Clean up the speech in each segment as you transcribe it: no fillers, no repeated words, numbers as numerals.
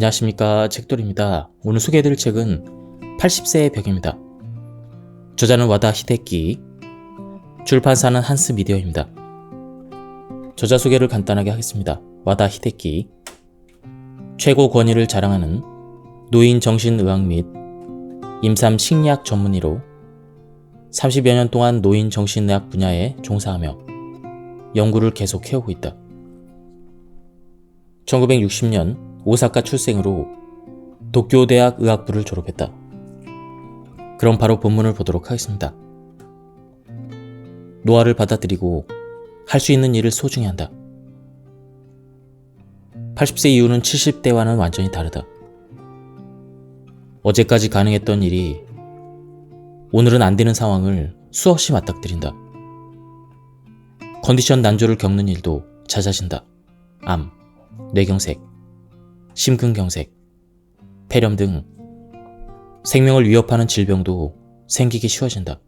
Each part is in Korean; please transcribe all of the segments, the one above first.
안녕하십니까, 책돌입니다. 오늘 소개해드릴 책은 80세의 벽입니다. 저자는 와다 히데키, 출판사는 한스 미디어입니다. 저자 소개를 간단하게 하겠습니다. 와다 히데키, 최고 권위를 자랑하는 노인 정신의학 및 임산 식리학 전문의로 30여 년 동안 노인 정신의학 분야에 종사하며 연구를 계속 해오고 있다. 1960년 오사카 출생으로 도쿄대학 의학부를 졸업했다. 그럼 바로 본문을 보도록 하겠습니다. 노화를 받아들이고 할 수 있는 일을 소중히 한다. 80세 이후는 70대와는 완전히 다르다. 어제까지 가능했던 일이 오늘은 안 되는 상황을 수없이 맞닥뜨린다. 컨디션 난조를 겪는 일도 잦아진다. 암, 뇌경색, 심근경색, 폐렴 등 생명을 위협하는 질병도 생기기 쉬워진다.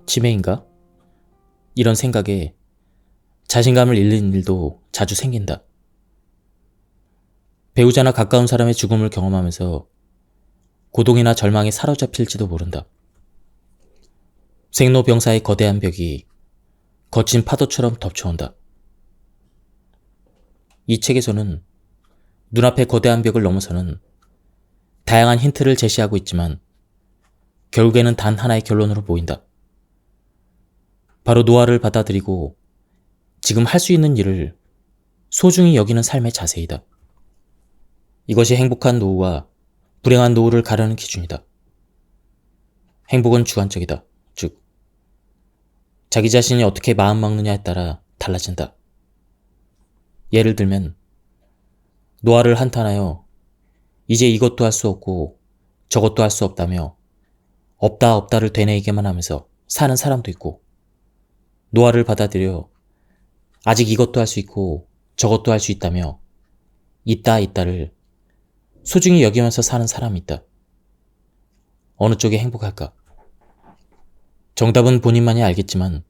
치매인가? 이런 생각에 자신감을 잃는 일도 자주 생긴다. 배우자나 가까운 사람의 죽음을 경험하면서 고독이나 절망에 사로잡힐지도 모른다. 생로병사의 거대한 벽이 거친 파도처럼 덮쳐온다. 이 책에서는 눈앞의 거대한 벽을 넘어서는 다양한 힌트를 제시하고 있지만 결국에는 단 하나의 결론으로 모인다. 바로 노화를 받아들이고 지금 할 수 있는 일을 소중히 여기는 삶의 자세이다. 이것이 행복한 노후와 불행한 노후를 가르는 기준이다. 행복은 주관적이다. 즉, 자기 자신이 어떻게 마음 먹느냐에 따라 달라진다. 예를 들면 노화를 한탄하여 이제 이것도 할 수 없고 저것도 할 수 없다며 없다를 되뇌이기만 하면서 사는 사람도 있고, 노화를 받아들여 아직 이것도 할 수 있고 저것도 할 수 있다며 있다를 소중히 여기면서 사는 사람이 있다. 어느 쪽이 행복할까? 정답은 본인만이 알겠지만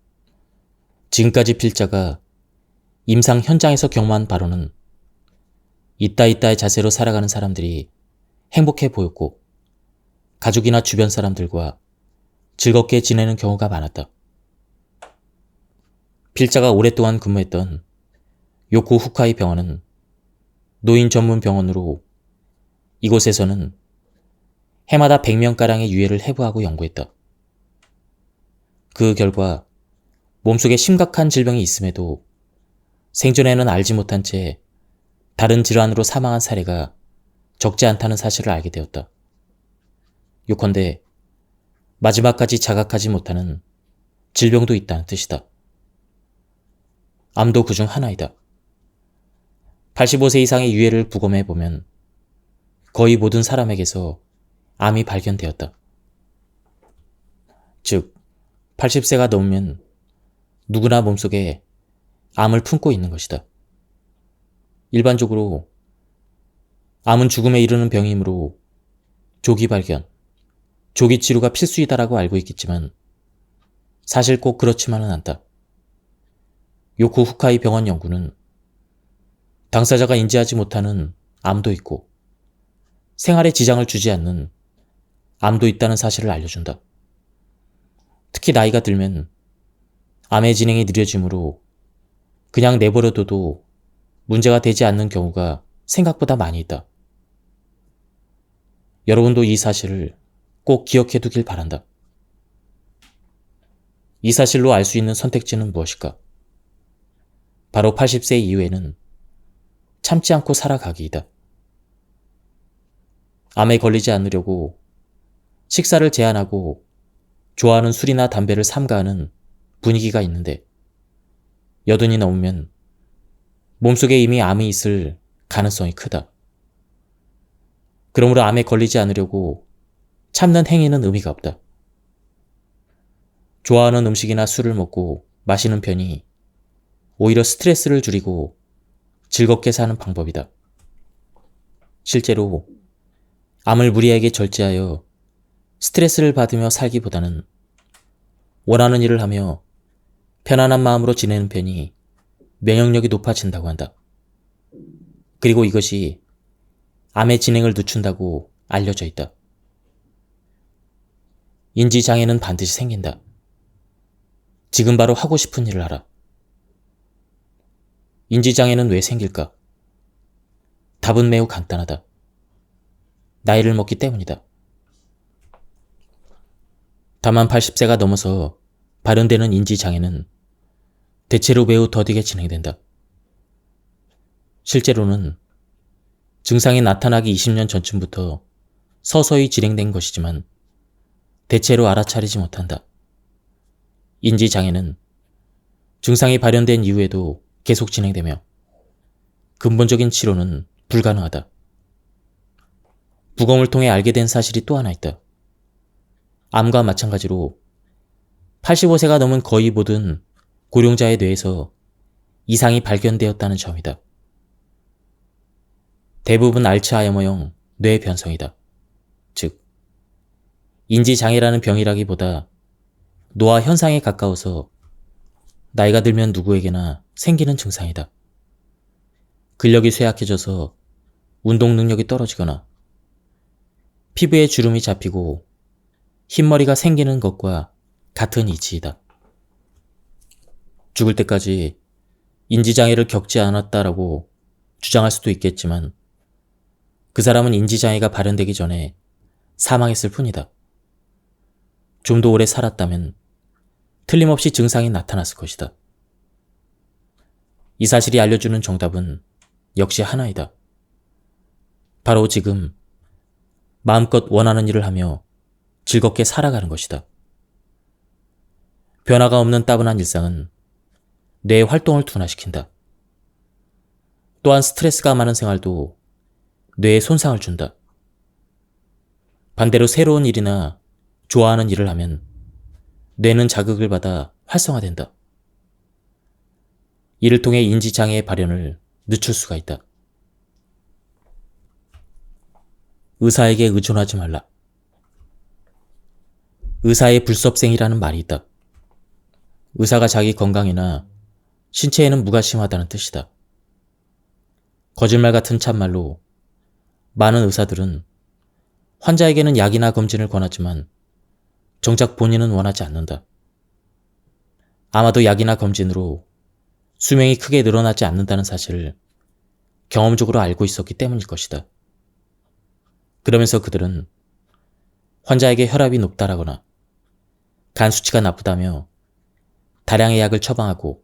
지금까지 필자가 임상 현장에서 경험한 바로는 있다의 자세로 살아가는 사람들이 행복해 보였고 가족이나 주변 사람들과 즐겁게 지내는 경우가 많았다. 필자가 오랫동안 근무했던 요코 후카이 병원은 노인 전문 병원으로 이곳에서는 해마다 100명가량의 유해를 해부하고 연구했다. 그 결과 몸속에 심각한 질병이 있음에도 생전에는 알지 못한 채 다른 질환으로 사망한 사례가 적지 않다는 사실을 알게 되었다. 요컨대 마지막까지 자각하지 못하는 질병도 있다는 뜻이다. 암도 그중 하나이다. 85세 이상의 유해를 부검해보면 거의 모든 사람에게서 암이 발견되었다. 즉, 80세가 넘으면 누구나 몸속에 암을 품고 있는 것이다. 일반적으로 암은 죽음에 이르는 병이므로 조기 발견, 조기 치료가 필수이다라고 알고 있겠지만 사실 꼭 그렇지만은 않다. 요코 후카이 병원 연구는 당사자가 인지하지 못하는 암도 있고 생활에 지장을 주지 않는 암도 있다는 사실을 알려준다. 특히 나이가 들면 암의 진행이 느려지므로 그냥 내버려둬도 문제가 되지 않는 경우가 생각보다 많이 있다. 여러분도 이 사실을 꼭 기억해 두길 바란다. 이 사실로 알 수 있는 선택지는 무엇일까? 바로 80세 이후에는 참지 않고 살아가기이다. 암에 걸리지 않으려고 식사를 제한하고 좋아하는 술이나 담배를 삼가하는 분위기가 있는데 여든이 넘으면 몸속에 이미 암이 있을 가능성이 크다. 그러므로 암에 걸리지 않으려고 참는 행위는 의미가 없다. 좋아하는 음식이나 술을 먹고 마시는 편이 오히려 스트레스를 줄이고 즐겁게 사는 방법이다. 실제로 암을 무리하게 절제하여 스트레스를 받으며 살기보다는 원하는 일을 하며 편안한 마음으로 지내는 편이 면역력이 높아진다고 한다. 그리고 이것이 암의 진행을 늦춘다고 알려져 있다. 인지장애는 반드시 생긴다. 지금 바로 하고 싶은 일을 하라. 인지장애는 왜 생길까? 답은 매우 간단하다. 나이를 먹기 때문이다. 다만 80세가 넘어서 발현되는 인지장애는 대체로 매우 더디게 진행된다. 실제로는 증상이 나타나기 20년 전쯤부터 서서히 진행된 것이지만 대체로 알아차리지 못한다. 인지장애는 증상이 발현된 이후에도 계속 진행되며 근본적인 치료는 불가능하다. 부검을 통해 알게 된 사실이 또 하나 있다. 암과 마찬가지로 85세가 넘은 거의 모든 고령자의 뇌에서 이상이 발견되었다는 점이다. 대부분 알츠하이머형 뇌 변성이다. 즉, 인지장애라는 병이라기보다 노화 현상에 가까워서 나이가 들면 누구에게나 생기는 증상이다. 근력이 쇠약해져서 운동 능력이 떨어지거나 피부에 주름이 잡히고 흰머리가 생기는 것과 같은 이치이다. 죽을 때까지 인지장애를 겪지 않았다라고 주장할 수도 있겠지만 그 사람은 인지장애가 발현되기 전에 사망했을 뿐이다. 좀 더 오래 살았다면 틀림없이 증상이 나타났을 것이다. 이 사실이 알려주는 정답은 역시 하나이다. 바로 지금 마음껏 원하는 일을 하며 즐겁게 살아가는 것이다. 변화가 없는 따분한 일상은 뇌의 활동을 둔화시킨다. 또한 스트레스가 많은 생활도 뇌에 손상을 준다. 반대로 새로운 일이나 좋아하는 일을 하면 뇌는 자극을 받아 활성화된다. 이를 통해 인지장애의 발현을 늦출 수가 있다. 의사에게 의존하지 말라. 의사의 불섭생이라는 말이 있다. 의사가 자기 건강이나 신체에는 무관심하다는 뜻이다. 거짓말 같은 참말로 많은 의사들은 환자에게는 약이나 검진을 권하지만 정작 본인은 원하지 않는다. 아마도 약이나 검진으로 수명이 크게 늘어나지 않는다는 사실을 경험적으로 알고 있었기 때문일 것이다. 그러면서 그들은 환자에게 혈압이 높다라거나 간 수치가 나쁘다며 다량의 약을 처방하고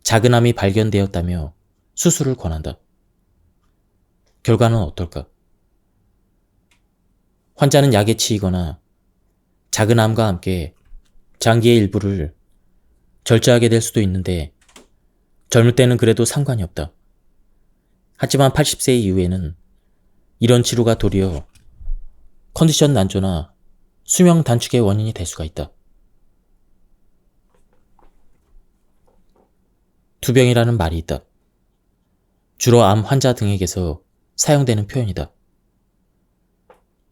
작은 암이 발견되었다며 수술을 권한다. 결과는 어떨까? 환자는 약에 치이거나 작은 암과 함께 장기의 일부를 절제하게 될 수도 있는데 젊을 때는 그래도 상관이 없다. 하지만 80세 이후에는 이런 치료가 도리어 컨디션 난조나 수명 단축의 원인이 될 수가 있다. 투병이라는 말이 있다. 주로 암 환자 등에게서 사용되는 표현이다.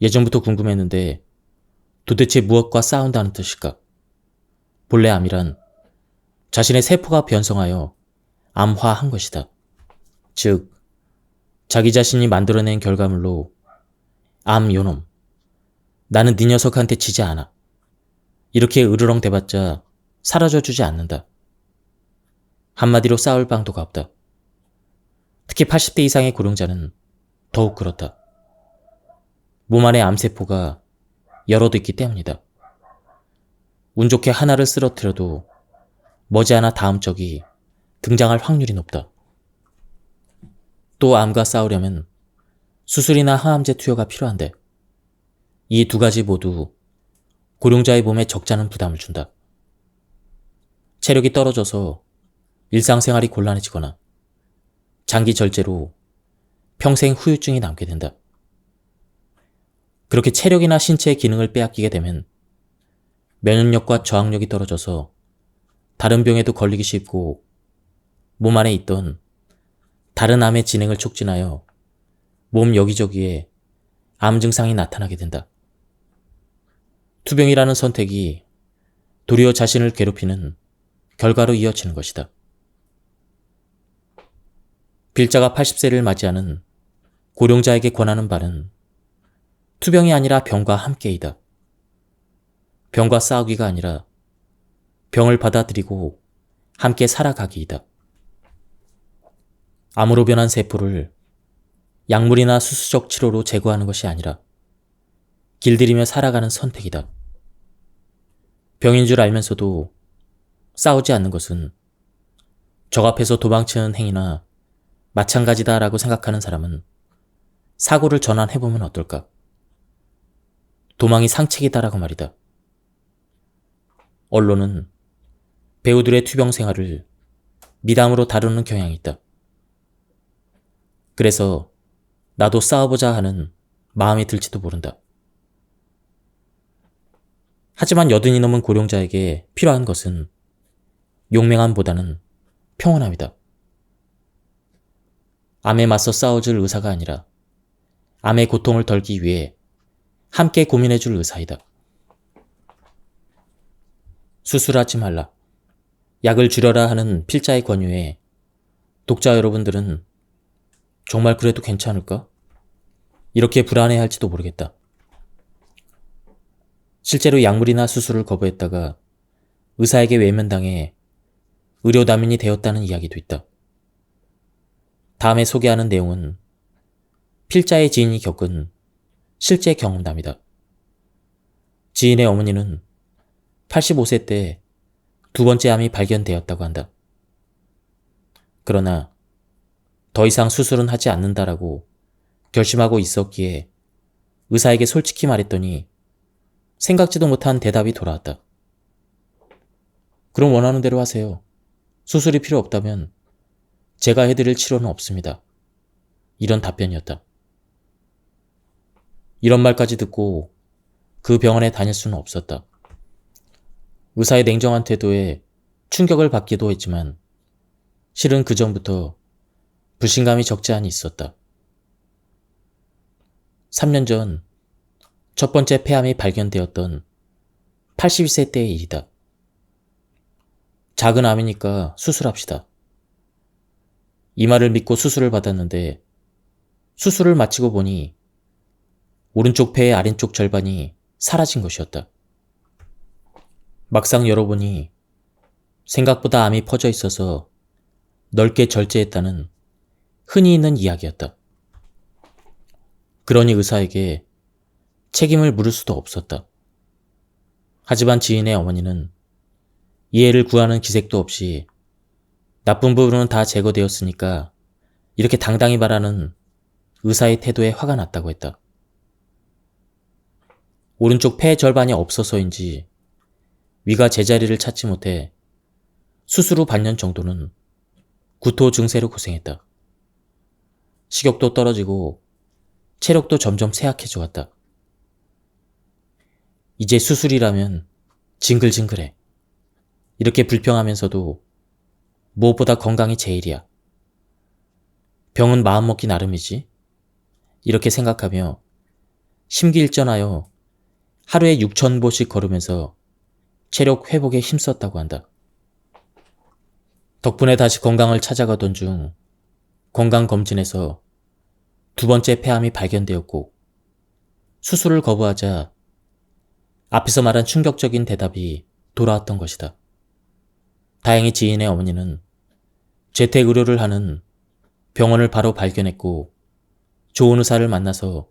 예전부터 궁금했는데 도대체 무엇과 싸운다는 뜻일까? 본래 암이란 자신의 세포가 변성하여 암화한 것이다. 즉, 자기 자신이 만들어낸 결과물로 암 요놈, 나는 네 녀석한테 지지 않아. 이렇게 으르렁 대봤자 사라져주지 않는다. 한마디로 싸울 방도가 없다. 특히 80대 이상의 고령자는 더욱 그렇다. 몸 안에 암세포가 여럿 있기 때문이다. 운 좋게 하나를 쓰러뜨려도 머지않아 다음 적이 등장할 확률이 높다. 또 암과 싸우려면 수술이나 항암제 투여가 필요한데 이 두 가지 모두 고령자의 몸에 적잖은 부담을 준다. 체력이 떨어져서 일상생활이 곤란해지거나 장기 절제로 평생 후유증이 남게 된다. 그렇게 체력이나 신체의 기능을 빼앗기게 되면 면역력과 저항력이 떨어져서 다른 병에도 걸리기 쉽고 몸 안에 있던 다른 암의 진행을 촉진하여 몸 여기저기에 암 증상이 나타나게 된다. 투병이라는 선택이 도리어 자신을 괴롭히는 결과로 이어지는 것이다. 필자가 80세를 맞이하는 고령자에게 권하는 바는 투병이 아니라 병과 함께이다. 병과 싸우기가 아니라 병을 받아들이고 함께 살아가기이다. 암으로 변한 세포를 약물이나 수수적 치료로 제거하는 것이 아니라 길들이며 살아가는 선택이다. 병인 줄 알면서도 싸우지 않는 것은 적 앞에서 도망치는 행위나 마찬가지다라고 생각하는 사람은 사고를 전환해보면 어떨까? 도망이 상책이다라고 말이다. 언론은 배우들의 투병 생활을 미담으로 다루는 경향이 있다. 그래서 나도 싸워보자 하는 마음이 들지도 모른다. 하지만 80이 넘은 고령자에게 필요한 것은 용맹함보다는 평온함이다. 암에 맞서 싸워줄 의사가 아니라 암의 고통을 덜기 위해 함께 고민해줄 의사이다. 수술하지 말라, 약을 줄여라 하는 필자의 권유에 독자 여러분들은 정말 그래도 괜찮을까? 이렇게 불안해할지도 모르겠다. 실제로 약물이나 수술을 거부했다가 의사에게 외면당해 의료난민이 되었다는 이야기도 있다. 다음에 소개하는 내용은 필자의 지인이 겪은 실제 경험담이다. 지인의 어머니는 85세 때 두 번째 암이 발견되었다고 한다. 그러나 더 이상 수술은 하지 않는다라고 결심하고 있었기에 의사에게 솔직히 말했더니 생각지도 못한 대답이 돌아왔다. 그럼 원하는 대로 하세요. 수술이 필요 없다면 제가 해드릴 치료는 없습니다. 이런 답변이었다. 이런 말까지 듣고 그 병원에 다닐 수는 없었다. 의사의 냉정한 태도에 충격을 받기도 했지만 실은 그 전부터 불신감이 적지 않이 있었다. 3년 전 첫 번째 폐암이 발견되었던 81세 때의 일이다. 작은 암이니까 수술합시다. 이 말을 믿고 수술을 받았는데 수술을 마치고 보니 오른쪽 폐의 아래쪽 절반이 사라진 것이었다. 막상 열어보니 생각보다 암이 퍼져 있어서 넓게 절제했다는 흔히 있는 이야기였다. 그러니 의사에게 책임을 물을 수도 없었다. 하지만 지인의 어머니는 이해를 구하는 기색도 없이 나쁜 부분은 다 제거되었으니까 이렇게 당당히 말하는 의사의 태도에 화가 났다고 했다. 오른쪽 폐 절반이 없어서인지 위가 제자리를 찾지 못해 수술 후 반년 정도는 구토 증세로 고생했다. 식욕도 떨어지고 체력도 점점 쇠약해져 갔다. 이제 수술이라면 징글징글해. 이렇게 불평하면서도 무엇보다 건강이 제일이야. 병은 마음먹기 나름이지. 이렇게 생각하며 심기일전하여 하루에 6,000보씩 걸으면서 체력 회복에 힘썼다고 한다. 덕분에 다시 건강을 찾아가던 중 건강검진에서 두 번째 폐암이 발견되었고 수술을 거부하자 앞에서 말한 충격적인 대답이 돌아왔던 것이다. 다행히 지인의 어머니는 재택의료를 하는 병원을 바로 발견했고 좋은 의사를 만나서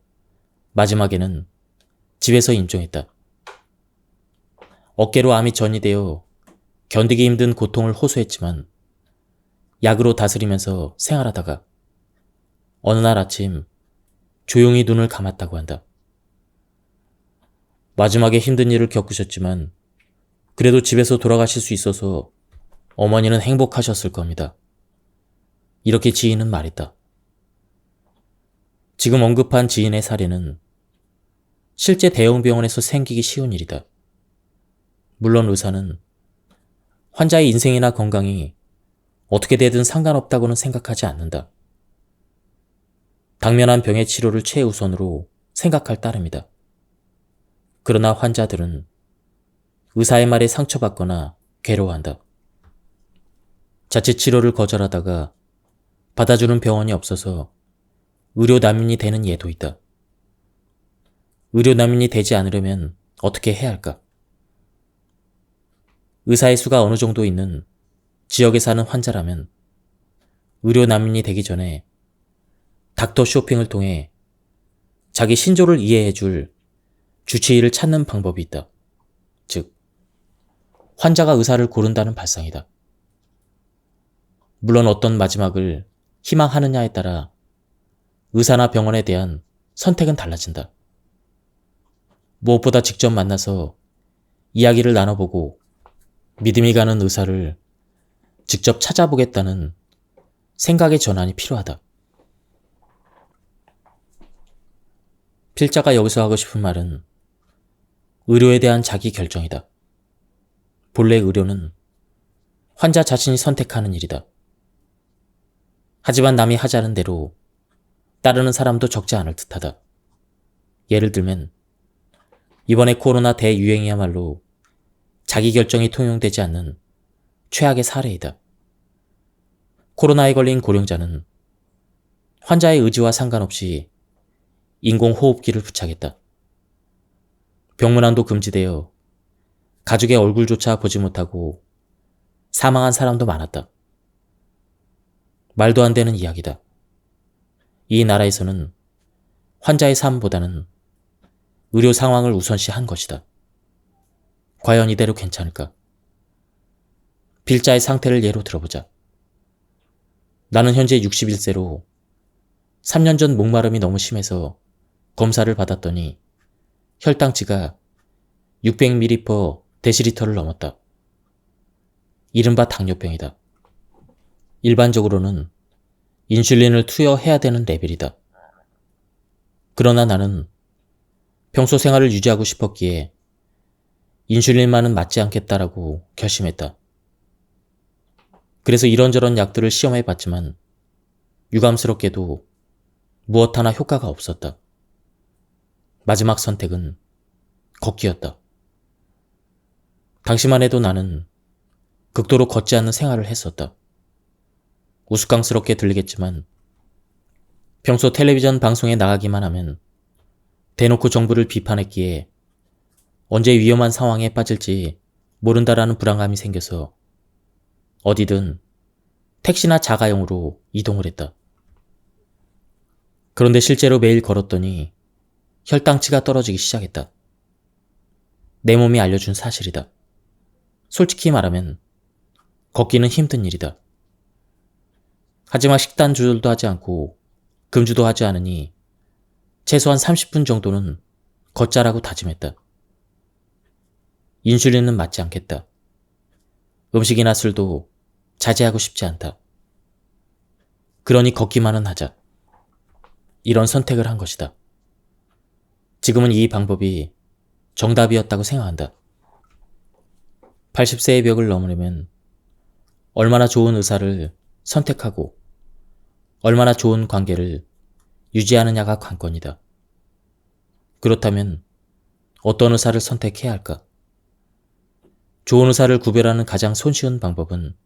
마지막에는 집에서 임종했다. 어깨로 암이 전이되어 견디기 힘든 고통을 호소했지만 약으로 다스리면서 생활하다가 어느 날 아침 조용히 눈을 감았다고 한다. 마지막에 힘든 일을 겪으셨지만 그래도 집에서 돌아가실 수 있어서 어머니는 행복하셨을 겁니다. 이렇게 지인은 말했다. 지금 언급한 지인의 사례는 실제 대형 병원에서 생기기 쉬운 일이다. 물론 의사는 환자의 인생이나 건강이 어떻게 되든 상관없다고는 생각하지 않는다. 당면한 병의 치료를 최우선으로 생각할 따름이다. 그러나 환자들은 의사의 말에 상처받거나 괴로워한다. 자칫 치료를 거절하다가 받아주는 병원이 없어서 의료 난민이 되는 예도 있다. 의료 난민이 되지 않으려면 어떻게 해야 할까? 의사의 수가 어느 정도 있는 지역에 사는 환자라면 의료 난민이 되기 전에 닥터 쇼핑을 통해 자기 신조를 이해해줄 주치의를 찾는 방법이 있다. 즉, 환자가 의사를 고른다는 발상이다. 물론 어떤 마지막을 희망하느냐에 따라 의사나 병원에 대한 선택은 달라진다. 무엇보다 직접 만나서 이야기를 나눠보고 믿음이 가는 의사를 직접 찾아보겠다는 생각의 전환이 필요하다. 필자가 여기서 하고 싶은 말은 의료에 대한 자기 결정이다. 본래 의료는 환자 자신이 선택하는 일이다. 하지만 남이 하자는 대로 따르는 사람도 적지 않을 듯하다. 예를 들면 이번에 코로나 대유행이야말로 자기 결정이 통용되지 않는 최악의 사례이다. 코로나에 걸린 고령자는 환자의 의지와 상관없이 인공호흡기를 부착했다. 병문안도 금지되어 가족의 얼굴조차 보지 못하고 사망한 사람도 많았다. 말도 안 되는 이야기다. 이 나라에서는 환자의 삶보다는 의료 상황을 우선시한 것이다. 과연 이대로 괜찮을까? 필자의 상태를 예로 들어보자. 나는 현재 61세로 3년 전 목마름이 너무 심해서 검사를 받았더니 혈당치가 600ml/dl를 넘었다. 이른바 당뇨병이다. 일반적으로는 인슐린을 투여해야 되는 레벨이다. 그러나 나는 평소 생활을 유지하고 싶었기에 인슐린만은 맞지 않겠다라고 결심했다. 그래서 이런저런 약들을 시험해봤지만 유감스럽게도 무엇 하나 효과가 없었다. 마지막 선택은 걷기였다. 당시만 해도 나는 극도로 걷지 않는 생활을 했었다. 우스꽝스럽게 들리겠지만 평소 텔레비전 방송에 나가기만 하면 대놓고 정부를 비판했기에 언제 위험한 상황에 빠질지 모른다라는 불안감이 생겨서 어디든 택시나 자가용으로 이동을 했다. 그런데 실제로 매일 걸었더니 혈당치가 떨어지기 시작했다. 내 몸이 알려준 사실이다. 솔직히 말하면 걷기는 힘든 일이다. 하지만 식단 조절도 하지 않고 금주도 하지 않으니 최소한 30분 정도는 걷자라고 다짐했다. 인슐린은 맞지 않겠다. 음식이나 술도 자제하고 싶지 않다. 그러니 걷기만은 하자. 이런 선택을 한 것이다. 지금은 이 방법이 정답이었다고 생각한다. 80세의 벽을 넘으려면 얼마나 좋은 의사를 선택하고 얼마나 좋은 관계를 유지하느냐가 관건이다. 그렇다면 어떤 의사를 선택해야 할까? 좋은 의사를 구별하는 가장 손쉬운 방법은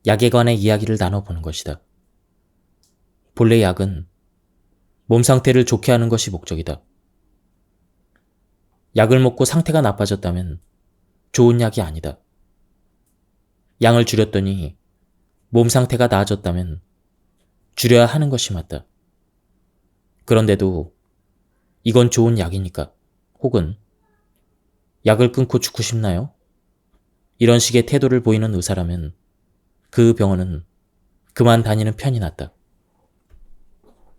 약에 관해 이야기를 나눠보는 것이다. 본래 약은 몸 상태를 좋게 하는 것이 목적이다. 약을 먹고 상태가 나빠졌다면 좋은 약이 아니다. 양을 줄였더니 몸 상태가 나아졌다면 줄여야 하는 것이 맞다. 그런데도 이건 좋은 약이니까 혹은 약을 끊고 죽고 싶나요? 이런 식의 태도를 보이는 의사라면 그 병원은 그만 다니는 편이 낫다.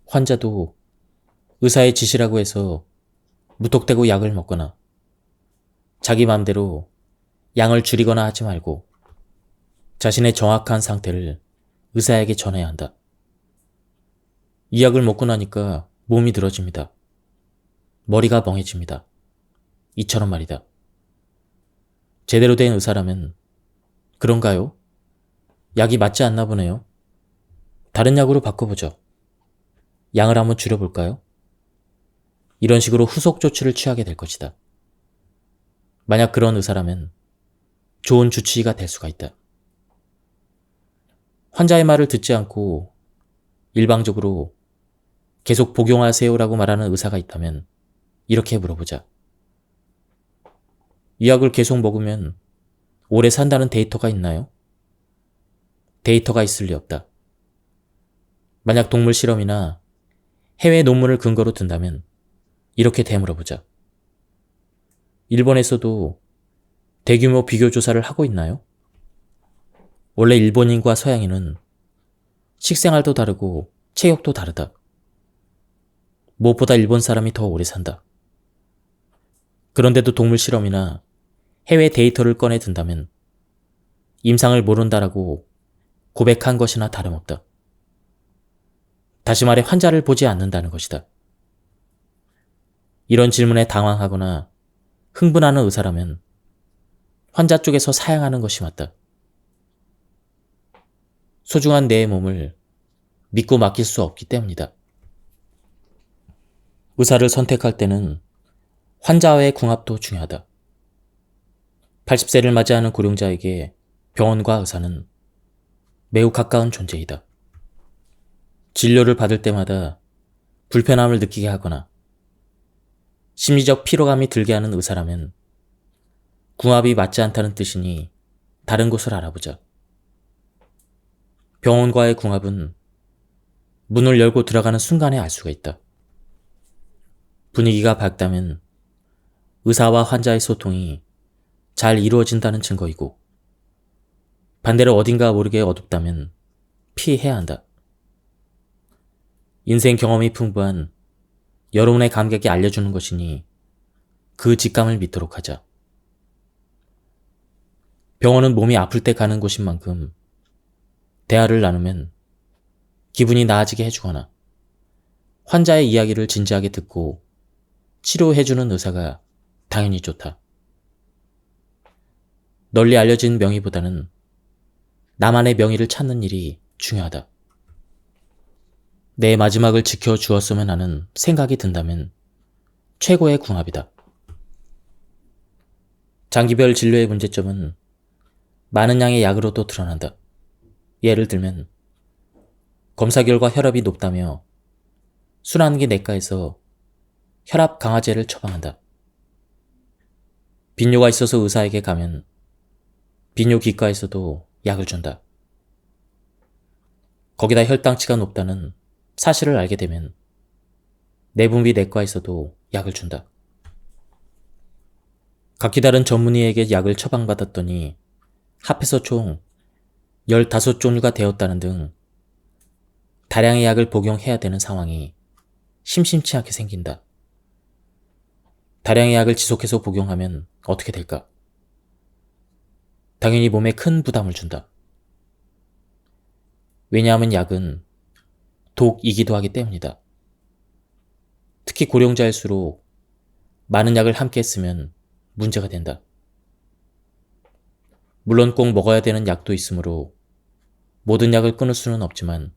환자도 의사의 지시라고 해서 무턱대고 약을 먹거나 자기 맘대로 양을 줄이거나 하지 말고 자신의 정확한 상태를 의사에게 전해야 한다. 이 약을 먹고 나니까 몸이 늘어집니다. 머리가 멍해집니다. 이처럼 말이다. 제대로 된 의사라면 그런가요? 약이 맞지 않나 보네요. 다른 약으로 바꿔보죠. 양을 한번 줄여볼까요? 이런 식으로 후속 조치를 취하게 될 것이다. 만약 그런 의사라면 좋은 주치의가 될 수가 있다. 환자의 말을 듣지 않고 일방적으로 계속 복용하세요라고 말하는 의사가 있다면 이렇게 물어보자. 이 약을 계속 먹으면 오래 산다는 데이터가 있나요? 데이터가 있을 리 없다. 만약 동물 실험이나 해외 논문을 근거로 든다면 이렇게 되물어보자. 일본에서도 대규모 비교 조사를 하고 있나요? 원래 일본인과 서양인은 식생활도 다르고 체격도 다르다. 무엇보다 일본 사람이 더 오래 산다. 그런데도 동물 실험이나 해외 데이터를 꺼내 든다면 임상을 모른다라고 고백한 것이나 다름없다. 다시 말해 환자를 보지 않는다는 것이다. 이런 질문에 당황하거나 흥분하는 의사라면 환자 쪽에서 사양하는 것이 맞다. 소중한 내 몸을 믿고 맡길 수 없기 때문이다. 의사를 선택할 때는 환자와의 궁합도 중요하다. 80세를 맞이하는 고령자에게 병원과 의사는 매우 가까운 존재이다. 진료를 받을 때마다 불편함을 느끼게 하거나 심리적 피로감이 들게 하는 의사라면 궁합이 맞지 않다는 뜻이니 다른 곳을 알아보자. 병원과의 궁합은 문을 열고 들어가는 순간에 알 수가 있다. 분위기가 밝다면 의사와 환자의 소통이 잘 이루어진다는 증거이고, 반대로 어딘가 모르게 어둡다면 피해야 한다. 인생 경험이 풍부한 여러분의 감각이 알려주는 것이니 그 직감을 믿도록 하자. 병원은 몸이 아플 때 가는 곳인 만큼 대화를 나누면 기분이 나아지게 해주거나 환자의 이야기를 진지하게 듣고 치료해주는 의사가 당연히 좋다. 널리 알려진 명의보다는 나만의 명의를 찾는 일이 중요하다. 내 마지막을 지켜주었으면 하는 생각이 든다면 최고의 궁합이다. 장기별 진료의 문제점은 많은 양의 약으로도 드러난다. 예를 들면 검사 결과 혈압이 높다며 순환기 내과에서 혈압 강화제를 처방한다. 빈뇨가 있어서 의사에게 가면 빈뇨기과에서도 약을 준다. 거기다 혈당치가 높다는 사실을 알게 되면 내분비 내과에서도 약을 준다. 각기 다른 전문의에게 약을 처방받았더니 합해서 총 15종류가 되었다는 등 다량의 약을 복용해야 되는 상황이 심심치 않게 생긴다. 다량의 약을 지속해서 복용하면 어떻게 될까? 당연히 몸에 큰 부담을 준다. 왜냐하면 약은 독이기도 하기 때문이다. 특히 고령자일수록 많은 약을 함께 쓰면 문제가 된다. 물론 꼭 먹어야 되는 약도 있으므로 모든 약을 끊을 수는 없지만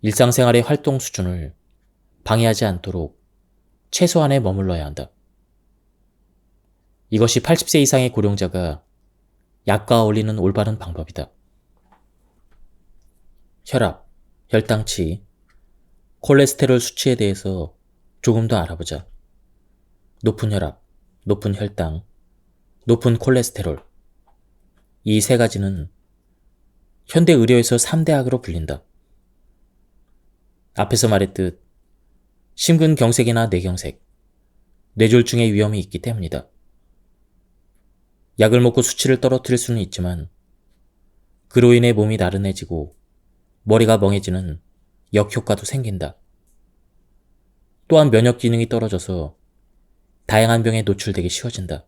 일상생활의 활동 수준을 방해하지 않도록 최소한에 머물러야 한다. 이것이 80세 이상의 고령자가 약과 어울리는 올바른 방법이다. 혈압, 혈당치, 콜레스테롤 수치에 대해서 조금 더 알아보자. 높은 혈압, 높은 혈당, 높은 콜레스테롤. 이 세 가지는 현대 의료에서 3대 악으로 불린다. 앞에서 말했듯 심근경색이나 뇌경색, 뇌졸중의 위험이 있기 때문이다. 약을 먹고 수치를 떨어뜨릴 수는 있지만 그로 인해 몸이 나른해지고 머리가 멍해지는 역효과도 생긴다. 또한 면역 기능이 떨어져서 다양한 병에 노출되기 쉬워진다.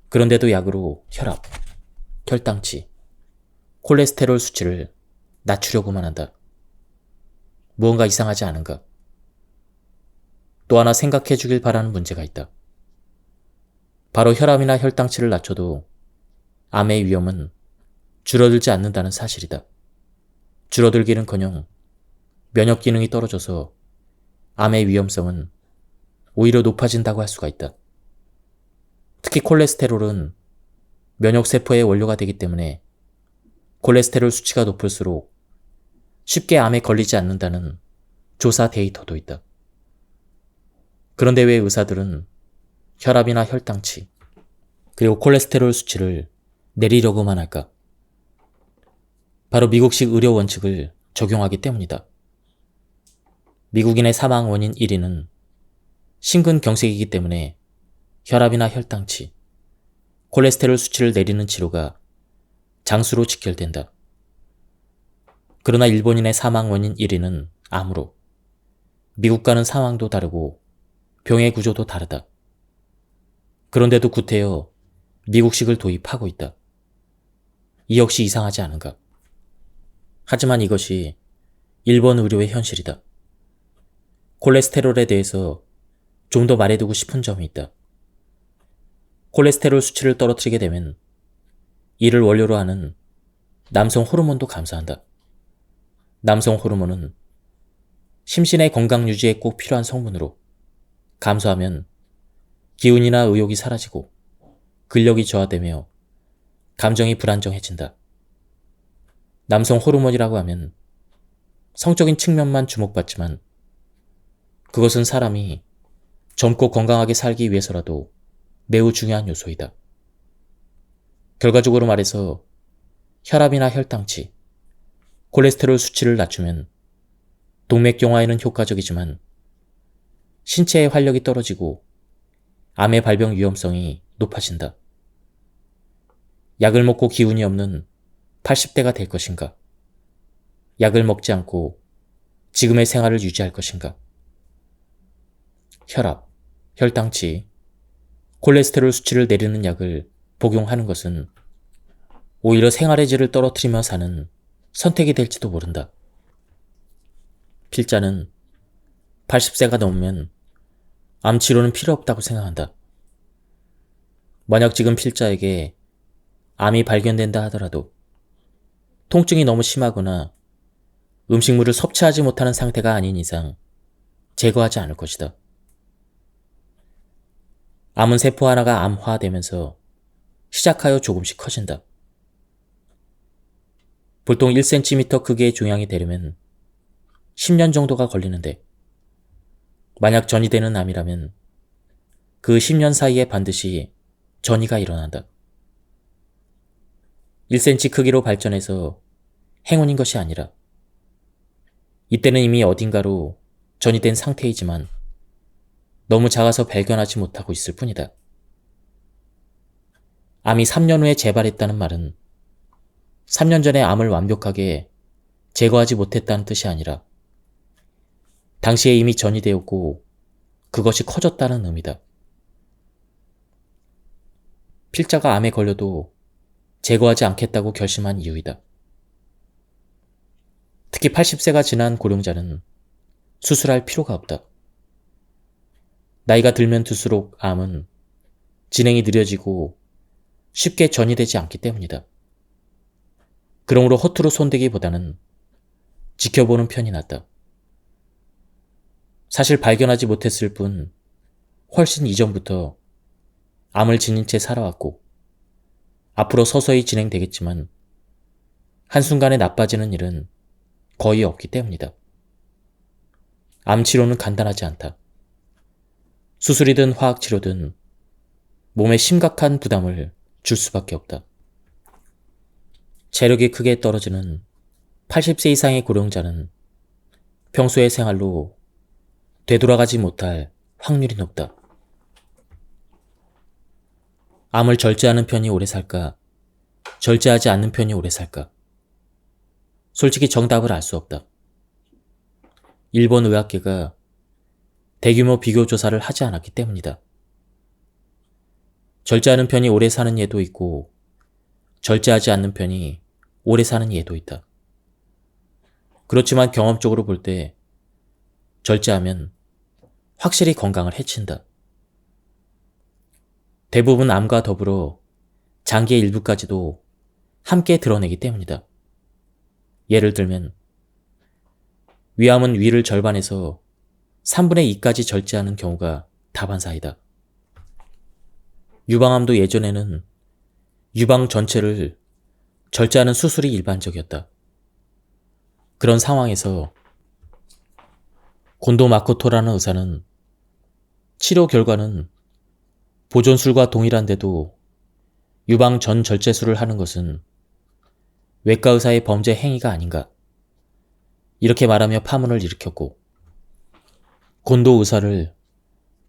그런데도 약으로 혈압, 혈당치, 콜레스테롤 수치를 낮추려고만 한다. 무언가 이상하지 않은가? 또 하나 생각해 주길 바라는 문제가 있다. 바로 혈압이나 혈당치를 낮춰도 암의 위험은 줄어들지 않는다는 사실이다. 줄어들기는커녕 면역 기능이 떨어져서 암의 위험성은 오히려 높아진다고 할 수가 있다. 특히 콜레스테롤은 면역세포의 원료가 되기 때문에 콜레스테롤 수치가 높을수록 쉽게 암에 걸리지 않는다는 조사 데이터도 있다. 그런데 왜 의사들은 혈압이나 혈당치, 그리고 콜레스테롤 수치를 내리려고만 할까? 바로 미국식 의료 원칙을 적용하기 때문이다. 미국인의 사망 원인 1위는 심근경색이기 때문에 혈압이나 혈당치, 콜레스테롤 수치를 내리는 치료가 장수로 직결된다. 그러나 일본인의 사망 원인 1위는 암으로, 미국과는 상황도 다르고 병의 구조도 다르다. 그런데도 구태여 미국식을 도입하고 있다. 이 역시 이상하지 않은가? 하지만 이것이 일본 의료의 현실이다. 콜레스테롤에 대해서 좀 더 말해두고 싶은 점이 있다. 콜레스테롤 수치를 떨어뜨리게 되면 이를 원료로 하는 남성 호르몬도 감소한다. 남성 호르몬은 심신의 건강 유지에 꼭 필요한 성분으로 감소하면 기운이나 의욕이 사라지고 근력이 저하되며 감정이 불안정해진다. 남성 호르몬이라고 하면 성적인 측면만 주목받지만 그것은 사람이 젊고 건강하게 살기 위해서라도 매우 중요한 요소이다. 결과적으로 말해서 혈압이나 혈당치, 콜레스테롤 수치를 낮추면 동맥경화에는 효과적이지만 신체의 활력이 떨어지고 암의 발병 위험성이 높아진다. 약을 먹고 기운이 없는 80대가 될 것인가? 약을 먹지 않고 지금의 생활을 유지할 것인가? 혈압, 혈당치, 콜레스테롤 수치를 내리는 약을 복용하는 것은 오히려 생활의 질을 떨어뜨리며 사는 선택이 될지도 모른다. 필자는 80세가 넘으면 암 치료는 필요 없다고 생각한다. 만약 지금 필자에게 암이 발견된다 하더라도 통증이 너무 심하거나 음식물을 섭취하지 못하는 상태가 아닌 이상 제거하지 않을 것이다. 암은 세포 하나가 암화되면서 시작하여 조금씩 커진다. 보통 1cm 크기의 종양이 되려면 10년 정도가 걸리는데 만약 전이되는 암이라면 그 10년 사이에 반드시 전이가 일어난다. 1cm 크기로 발전해서 행운인 것이 아니라 이때는 이미 어딘가로 전이된 상태이지만 너무 작아서 발견하지 못하고 있을 뿐이다. 암이 3년 후에 재발했다는 말은 3년 전에 암을 완벽하게 제거하지 못했다는 뜻이 아니라 당시에 이미 전이되었고 그것이 커졌다는 의미다. 필자가 암에 걸려도 제거하지 않겠다고 결심한 이유이다. 특히 80세가 지난 고령자는 수술할 필요가 없다. 나이가 들면 들수록 암은 진행이 느려지고 쉽게 전이되지 않기 때문이다. 그러므로 허투루 손대기보다는 지켜보는 편이 낫다. 사실 발견하지 못했을 뿐 훨씬 이전부터 암을 지닌 채 살아왔고 앞으로 서서히 진행되겠지만 한순간에 나빠지는 일은 거의 없기 때문이다. 암 치료는 간단하지 않다. 수술이든 화학치료든 몸에 심각한 부담을 줄 수밖에 없다. 체력이 크게 떨어지는 80세 이상의 고령자는 평소의 생활로 되돌아가지 못할 확률이 높다. 암을 절제하는 편이 오래 살까? 절제하지 않는 편이 오래 살까? 솔직히 정답을 알 수 없다. 일본 의학계가 대규모 비교 조사를 하지 않았기 때문이다. 절제하는 편이 오래 사는 예도 있고 절제하지 않는 편이 오래 사는 예도 있다. 그렇지만 경험적으로 볼 때 절제하면 확실히 건강을 해친다. 대부분 암과 더불어 장기의 일부까지도 함께 드러내기 때문이다. 예를 들면 위암은 위를 절반에서 3분의 2까지 절제하는 경우가 다반사이다. 유방암도 예전에는 유방 전체를 절제하는 수술이 일반적이었다. 그런 상황에서 곤도 마코토라는 의사는 치료 결과는 보존술과 동일한데도 유방 전 절제술을 하는 것은 외과 의사의 범죄 행위가 아닌가, 이렇게 말하며 파문을 일으켰고 곤도 의사를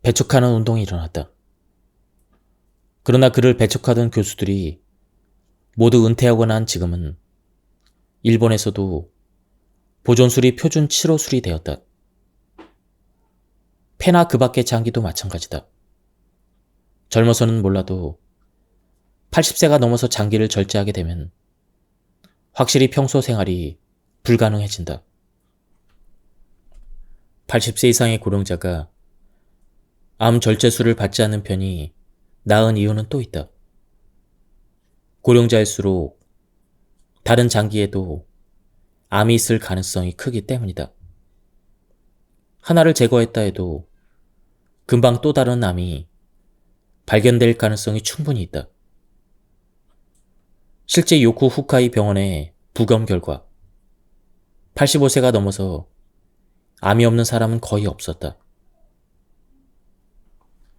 배척하는 운동이 일어났다. 그러나 그를 배척하던 교수들이 모두 은퇴하고 난 지금은 일본에서도 보존술이 표준 치료술이 되었다. 폐나 그 밖의 장기도 마찬가지다. 젊어서는 몰라도 80세가 넘어서 장기를 절제하게 되면 확실히 평소 생활이 불가능해진다. 80세 이상의 고령자가 암 절제술을 받지 않는 편이 나은 이유는 또 있다. 고령자일수록 다른 장기에도 암이 있을 가능성이 크기 때문이다. 하나를 제거했다 해도 금방 또 다른 암이 발견될 가능성이 충분히 있다. 실제 요코 후카이 병원의 부검 결과 85세가 넘어서 암이 없는 사람은 거의 없었다.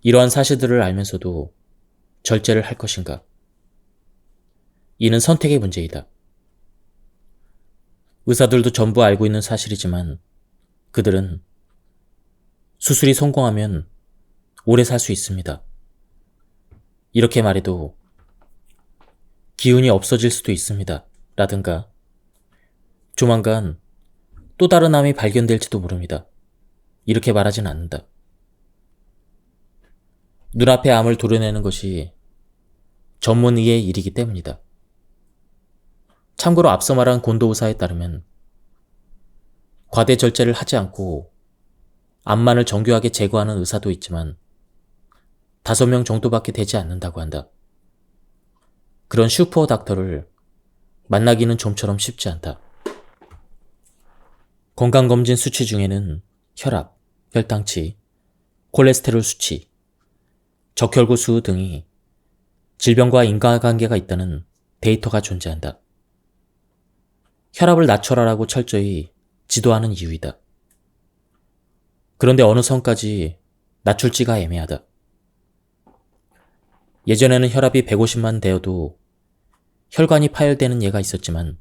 이러한 사실들을 알면서도 절제를 할 것인가? 이는 선택의 문제이다. 의사들도 전부 알고 있는 사실이지만 그들은 수술이 성공하면 오래 살 수 있습니다. 이렇게 말해도 기운이 없어질 수도 있습니다. 라든가 조만간 또 다른 암이 발견될지도 모릅니다. 이렇게 말하진 않는다. 눈앞에 암을 도려내는 것이 전문의의 일이기 때문이다. 참고로 앞서 말한 곤도 의사에 따르면 과대 절제를 하지 않고 암만을 정교하게 제거하는 의사도 있지만 5명 정도밖에 되지 않는다고 한다. 그런 슈퍼 닥터를 만나기는 좀처럼 쉽지 않다. 건강검진 수치 중에는 혈압, 혈당치, 콜레스테롤 수치, 적혈구 수 등이 질병과 인과관계가 있다는 데이터가 존재한다. 혈압을 낮춰라라고 철저히 지도하는 이유이다. 그런데 어느 선까지 낮출지가 애매하다. 예전에는 혈압이 150만 되어도 혈관이 파열되는 예가 있었지만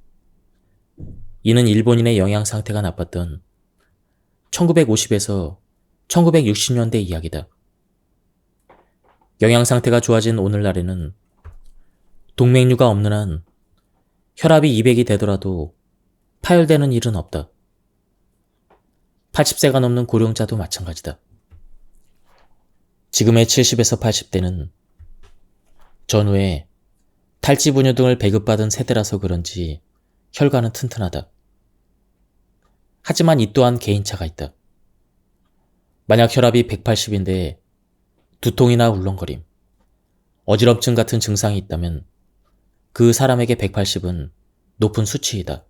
이는 일본인의 영양 상태가 나빴던 1950에서 1960년대 이야기다. 영양 상태가 좋아진 오늘날에는 동맥류가 없는 한 혈압이 200이 되더라도 파열되는 일은 없다. 80세가 넘는 고령자도 마찬가지다. 지금의 70에서 80대는 전후에 탈지 분유 등을 배급받은 세대라서 그런지 혈관은 튼튼하다. 하지만 이 또한 개인차가 있다. 만약 혈압이 180인데 두통이나 울렁거림, 어지럼증 같은 증상이 있다면 그 사람에게 180은 높은 수치이다.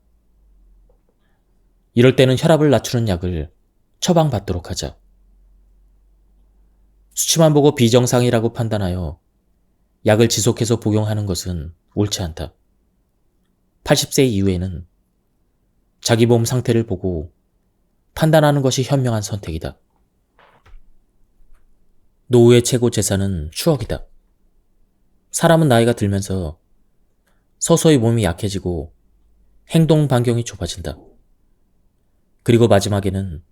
이럴 때는 혈압을 낮추는 약을 처방받도록 하자. 수치만 보고 비정상이라고 판단하여 약을 지속해서 복용하는 것은 옳지 않다. 80세 이후에는 자기 몸 상태를 보고 판단하는 것이 현명한 선택이다. 노후의 최고 재산은 추억이다. 사람은 나이가 들면서 서서히 몸이 약해지고 행동 반경이 좁아진다. 그리고 마지막에는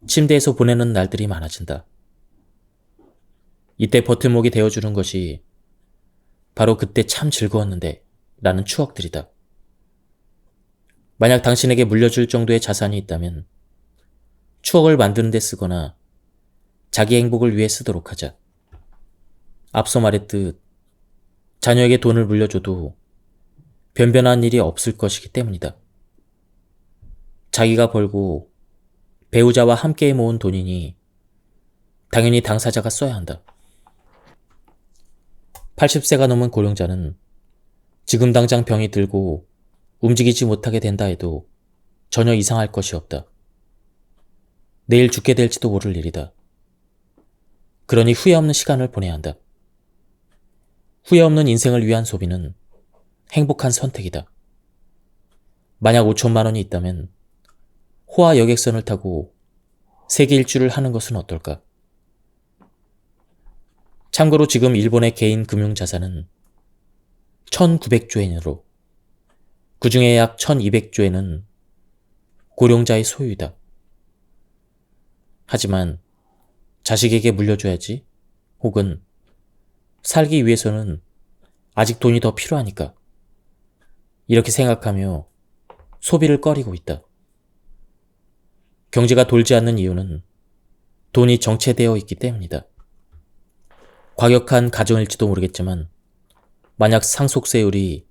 침대에서 보내는 날들이 많아진다. 이때 버팀목이 되어주는 것이 바로 그때 참 즐거웠는데 라는 추억들이다. 만약 당신에게 물려줄 정도의 자산이 있다면 추억을 만드는 데 쓰거나 자기 행복을 위해 쓰도록 하자. 앞서 말했듯 자녀에게 돈을 물려줘도 변변한 일이 없을 것이기 때문이다. 자기가 벌고 배우자와 함께 모은 돈이니 당연히 당사자가 써야 한다. 80세가 넘은 고령자는 지금 당장 병이 들고 움직이지 못하게 된다 해도 전혀 이상할 것이 없다. 내일 죽게 될지도 모를 일이다. 그러니 후회 없는 시간을 보내야 한다. 후회 없는 인생을 위한 소비는 행복한 선택이다. 만약 5천만 원이 있다면 호화 여객선을 타고 세계 일주를 하는 것은 어떨까? 참고로 지금 일본의 개인 금융자산은 1900조 엔으로 그 중에 약 1200조 엔은 고령자의 소유이다. 하지만 자식에게 물려줘야지, 혹은 살기 위해서는 아직 돈이 더 필요하니까 이렇게 생각하며 소비를 꺼리고 있다. 경제가 돌지 않는 이유는 돈이 정체되어 있기 때문이다. 과격한 가정일지도 모르겠지만 만약 상속세율이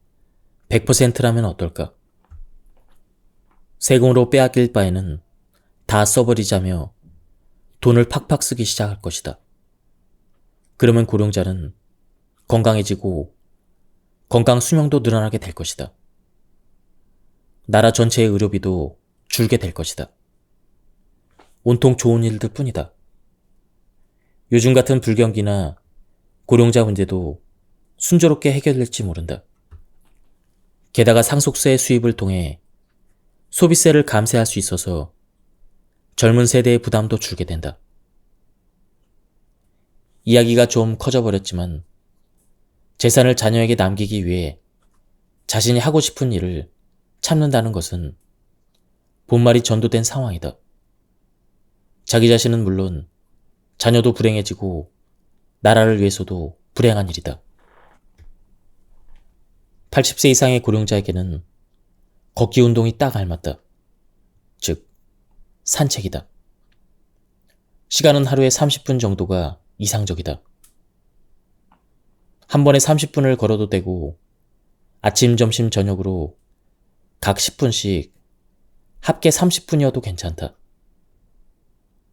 100%라면 어떨까? 세금으로 빼앗길 바에는 다 써버리자며 돈을 팍팍 쓰기 시작할 것이다. 그러면 고령자는 건강해지고 건강 수명도 늘어나게 될 것이다. 나라 전체의 의료비도 줄게 될 것이다. 온통 좋은 일들 뿐이다. 요즘 같은 불경기나 고령자 문제도 순조롭게 해결될지 모른다. 게다가 상속세 수입을 통해 소비세를 감세할 수 있어서 젊은 세대의 부담도 줄게 된다. 이야기가 좀 커져버렸지만 재산을 자녀에게 남기기 위해 자신이 하고 싶은 일을 참는다는 것은 본말이 전도된 상황이다. 자기 자신은 물론 자녀도 불행해지고 나라를 위해서도 불행한 일이다. 80세 이상의 고령자에게는 걷기 운동이 딱 알맞다. 즉, 산책이다. 시간은 하루에 30분 정도가 이상적이다. 한 번에 30분을 걸어도 되고 아침, 점심, 저녁으로 각 10분씩 합계 30분이어도 괜찮다.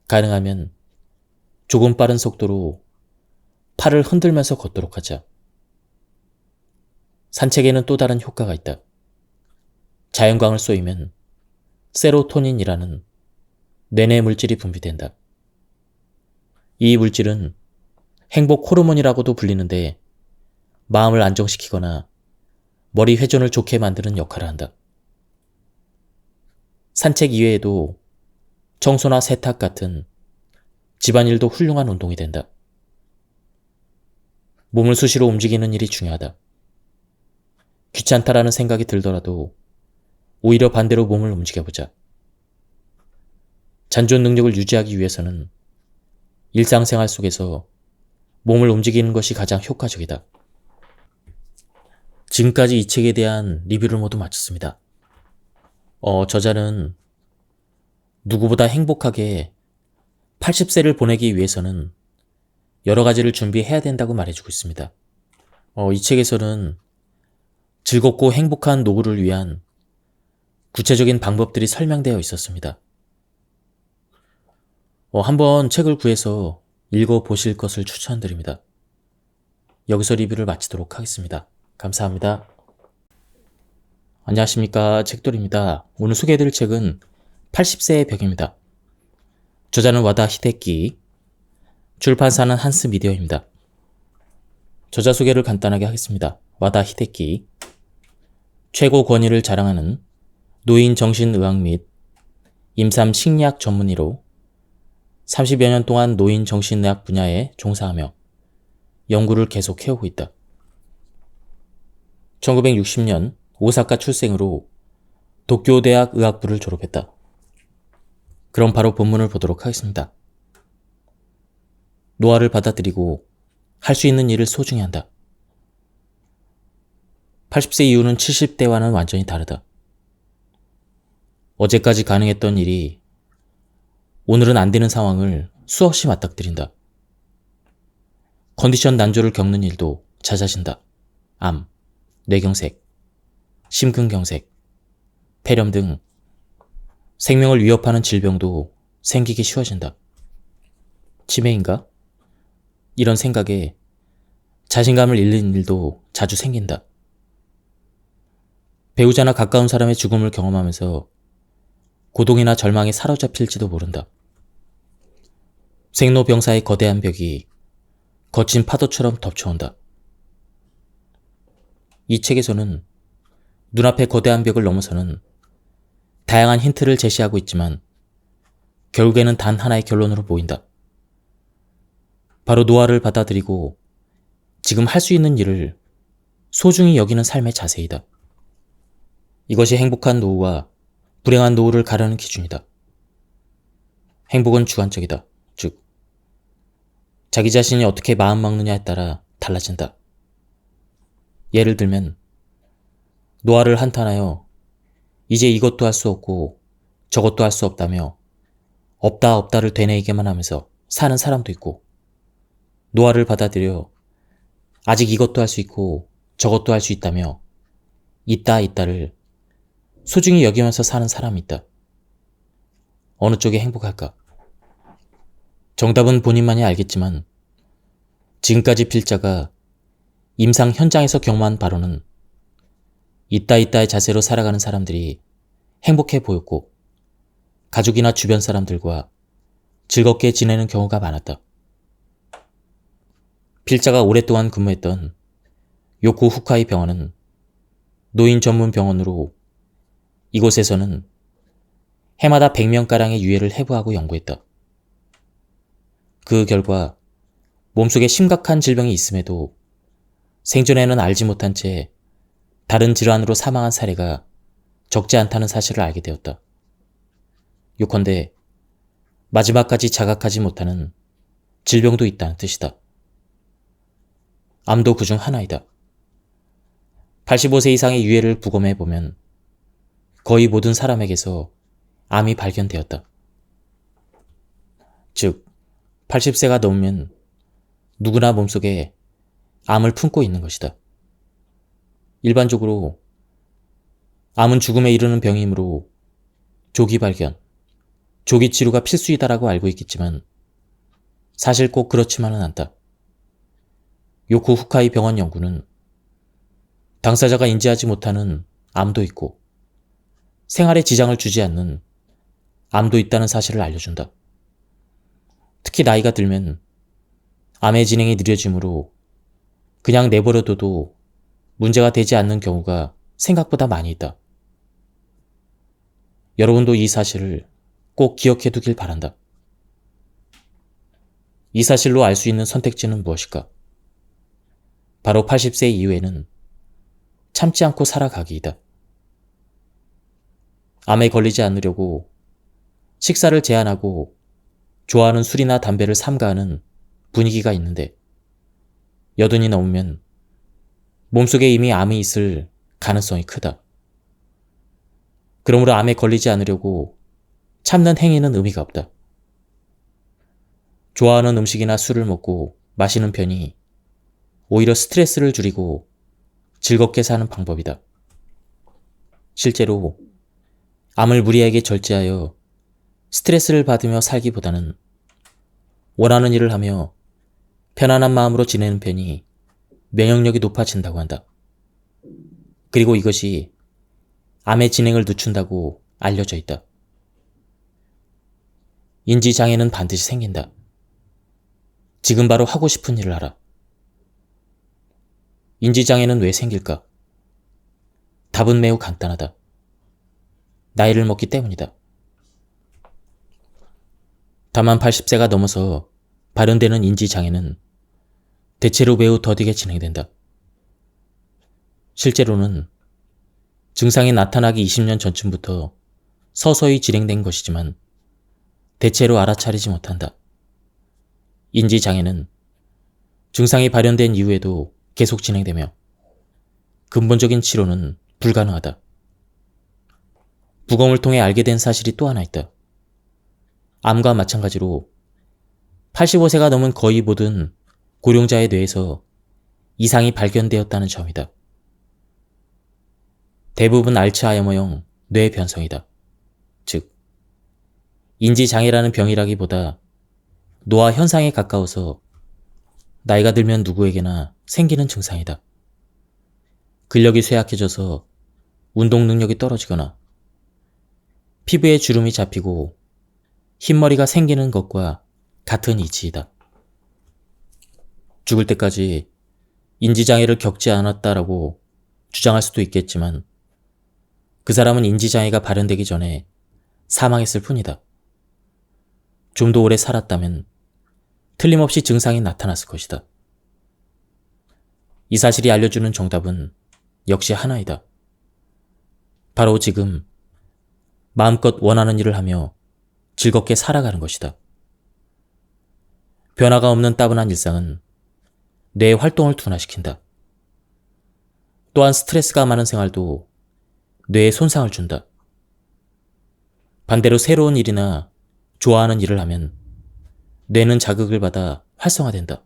가능하면 조금 빠른 속도로 팔을 흔들면서 걷도록 하자. 산책에는 또 다른 효과가 있다. 자연광을 쏘이면 세로토닌이라는 뇌내 물질이 분비된다. 이 물질은 행복 호르몬이라고도 불리는데 마음을 안정시키거나 머리 회전을 좋게 만드는 역할을 한다. 산책 이외에도 청소나 세탁 같은 집안일도 훌륭한 운동이 된다. 몸을 수시로 움직이는 일이 중요하다. 귀찮다라는 생각이 들더라도 오히려 반대로 몸을 움직여보자. 잔존 능력을 유지하기 위해서는 일상생활 속에서 몸을 움직이는 것이 가장 효과적이다. 지금까지 이 책에 대한 리뷰를 모두 마쳤습니다. 저자는 누구보다 행복하게 80세를 보내기 위해서는 여러 가지를 준비해야 된다고 말해주고 있습니다. 이 책에서는 즐겁고 행복한 노후를 위한 구체적인 방법들이 설명되어 있었습니다. 한번 책을 구해서 읽어보실 것을 추천드립니다. 여기서 리뷰를 마치도록 하겠습니다. 감사합니다. 안녕하십니까, 책돌이입니다. 오늘 소개해드릴 책은 80세의 벽입니다. 저자는 와다 히데키, 출판사는 한스 미디어입니다. 저자 소개를 간단하게 하겠습니다. 와다 히데키, 최고 권위를 자랑하는 노인 정신의학 및 임산 식리학 전문의로 30여 년 동안 노인 정신의학 분야에 종사하며 연구를 계속 해오고 있다. 1960년 오사카 출생으로 도쿄대학 의학부를 졸업했다. 그럼 바로 본문을 보도록 하겠습니다. 노화를 받아들이고 할 수 있는 일을 소중히 한다. 80세 이후는 70대와는 완전히 다르다. 어제까지 가능했던 일이 오늘은 안 되는 상황을 수없이 맞닥뜨린다. 컨디션 난조를 겪는 일도 잦아진다. 암, 뇌경색, 심근경색, 폐렴 등 생명을 위협하는 질병도 생기기 쉬워진다. 치매인가? 이런 생각에 자신감을 잃는 일도 자주 생긴다. 배우자나 가까운 사람의 죽음을 경험하면서 고독이나 절망에 사로잡힐지도 모른다. 생로병사의 거대한 벽이 거친 파도처럼 덮쳐온다. 이 책에서는 눈앞의 거대한 벽을 넘어서는 다양한 힌트를 제시하고 있지만 결국에는 단 하나의 결론으로 모인다. 바로 노화를 받아들이고 지금 할 수 있는 일을 소중히 여기는 삶의 자세이다. 이것이 행복한 노후와 불행한 노후를 가르는 기준이다. 행복은 주관적이다. 즉, 자기 자신이 어떻게 마음 먹느냐에 따라 달라진다. 예를 들면 노화를 한탄하여 이제 이것도 할 수 없고 저것도 할 수 없다며 없다를 되뇌이기만 하면서 사는 사람도 있고, 노화를 받아들여 아직 이것도 할 수 있고 저것도 할 수 있다며 있다를 소중히 여기면서 사는 사람이 있다. 어느 쪽이 행복할까? 정답은 본인만이 알겠지만 지금까지 필자가 임상 현장에서 경험한 바로는 있다의 자세로 살아가는 사람들이 행복해 보였고 가족이나 주변 사람들과 즐겁게 지내는 경우가 많았다. 필자가 오랫동안 근무했던 요코 후카이 병원은 노인 전문 병원으로 이곳에서는 해마다 100명가량의 유해를 해부하고 연구했다. 그 결과 몸속에 심각한 질병이 있음에도 생전에는 알지 못한 채 다른 질환으로 사망한 사례가 적지 않다는 사실을 알게 되었다. 요컨대 마지막까지 자각하지 못하는 질병도 있다는 뜻이다. 암도 그중 하나이다. 85세 이상의 유해를 부검해보면 거의 모든 사람에게서 암이 발견되었다. 즉, 80세가 넘으면 누구나 몸속에 암을 품고 있는 것이다. 일반적으로 암은 죽음에 이르는 병이므로 조기 발견, 조기 치료가 필수이다라고 알고 있겠지만 사실 꼭 그렇지만은 않다. 요코 후카이 병원 연구는 당사자가 인지하지 못하는 암도 있고 생활에 지장을 주지 않는 암도 있다는 사실을 알려준다. 특히 나이가 들면 암의 진행이 느려지므로 그냥 내버려둬도 문제가 되지 않는 경우가 생각보다 많이 있다. 여러분도 이 사실을 꼭 기억해 두길 바란다. 이 사실로 알 수 있는 선택지는 무엇일까? 바로 80세 이후에는 참지 않고 살아가기이다. 암에 걸리지 않으려고 식사를 제한하고 좋아하는 술이나 담배를 삼가하는 분위기가 있는데 여든이 넘으면 몸속에 이미 암이 있을 가능성이 크다. 그러므로 암에 걸리지 않으려고 참는 행위는 의미가 없다. 좋아하는 음식이나 술을 먹고 마시는 편이 오히려 스트레스를 줄이고 즐겁게 사는 방법이다. 실제로 암을 무리하게 절제하여 스트레스를 받으며 살기보다는 원하는 일을 하며 편안한 마음으로 지내는 편이 면역력이 높아진다고 한다. 그리고 이것이 암의 진행을 늦춘다고 알려져 있다. 인지장애는 반드시 생긴다. 지금 바로 하고 싶은 일을 하라. 인지장애는 왜 생길까? 답은 매우 간단하다. 나이를 먹기 때문이다. 다만 80세가 넘어서 발현되는 인지장애는 대체로 매우 더디게 진행된다. 실제로는 증상이 나타나기 20년 전쯤부터 서서히 진행된 것이지만 대체로 알아차리지 못한다. 인지장애는 증상이 발현된 이후에도 계속 진행되며 근본적인 치료는 불가능하다. 부검을 통해 알게 된 사실이 또 하나 있다. 암과 마찬가지로 85세가 넘은 거의 모든 고령자의 뇌에서 이상이 발견되었다는 점이다. 대부분 알츠하이머형 뇌 변성이다. 즉, 인지장애라는 병이라기보다 노화 현상에 가까워서 나이가 들면 누구에게나 생기는 증상이다. 근력이 쇠약해져서 운동 능력이 떨어지거나 피부에 주름이 잡히고 흰머리가 생기는 것과 같은 이치이다. 죽을 때까지 인지장애를 겪지 않았다라고 주장할 수도 있겠지만 그 사람은 인지장애가 발현되기 전에 사망했을 뿐이다. 좀 더 오래 살았다면 틀림없이 증상이 나타났을 것이다. 이 사실이 알려주는 정답은 역시 하나이다. 바로 지금 마음껏 원하는 일을 하며 즐겁게 살아가는 것이다. 변화가 없는 따분한 일상은 뇌의 활동을 둔화시킨다. 또한 스트레스가 많은 생활도 뇌에 손상을 준다. 반대로 새로운 일이나 좋아하는 일을 하면 뇌는 자극을 받아 활성화된다.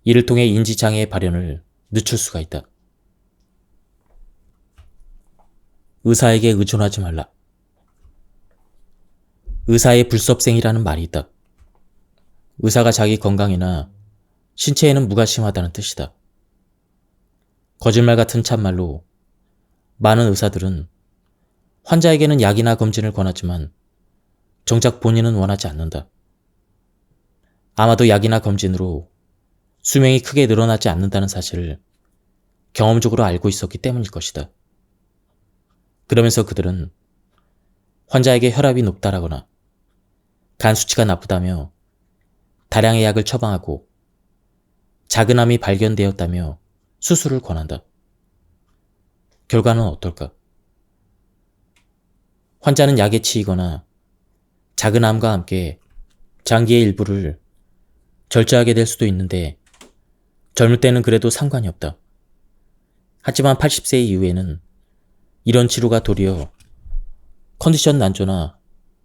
이를 통해 인지장애의 발현을 늦출 수가 있다. 의사에게 의존하지 말라. 의사의 불섭생이라는 말이 있다. 의사가 자기 건강이나 신체에는 무관심하다는 뜻이다. 거짓말 같은 참말로 많은 의사들은 환자에게는 약이나 검진을 권하지만 정작 본인은 원하지 않는다. 아마도 약이나 검진으로 수명이 크게 늘어나지 않는다는 사실을 경험적으로 알고 있었기 때문일 것이다. 그러면서 그들은 환자에게 혈압이 높다라거나 간 수치가 나쁘다며 다량의 약을 처방하고 작은 암이 발견되었다며 수술을 권한다. 결과는 어떨까? 환자는 약에 치이거나 작은 암과 함께 장기의 일부를 절제하게 될 수도 있는데 젊을 때는 그래도 상관이 없다. 하지만 80세 이후에는 이런 치료가 도리어 컨디션 난조나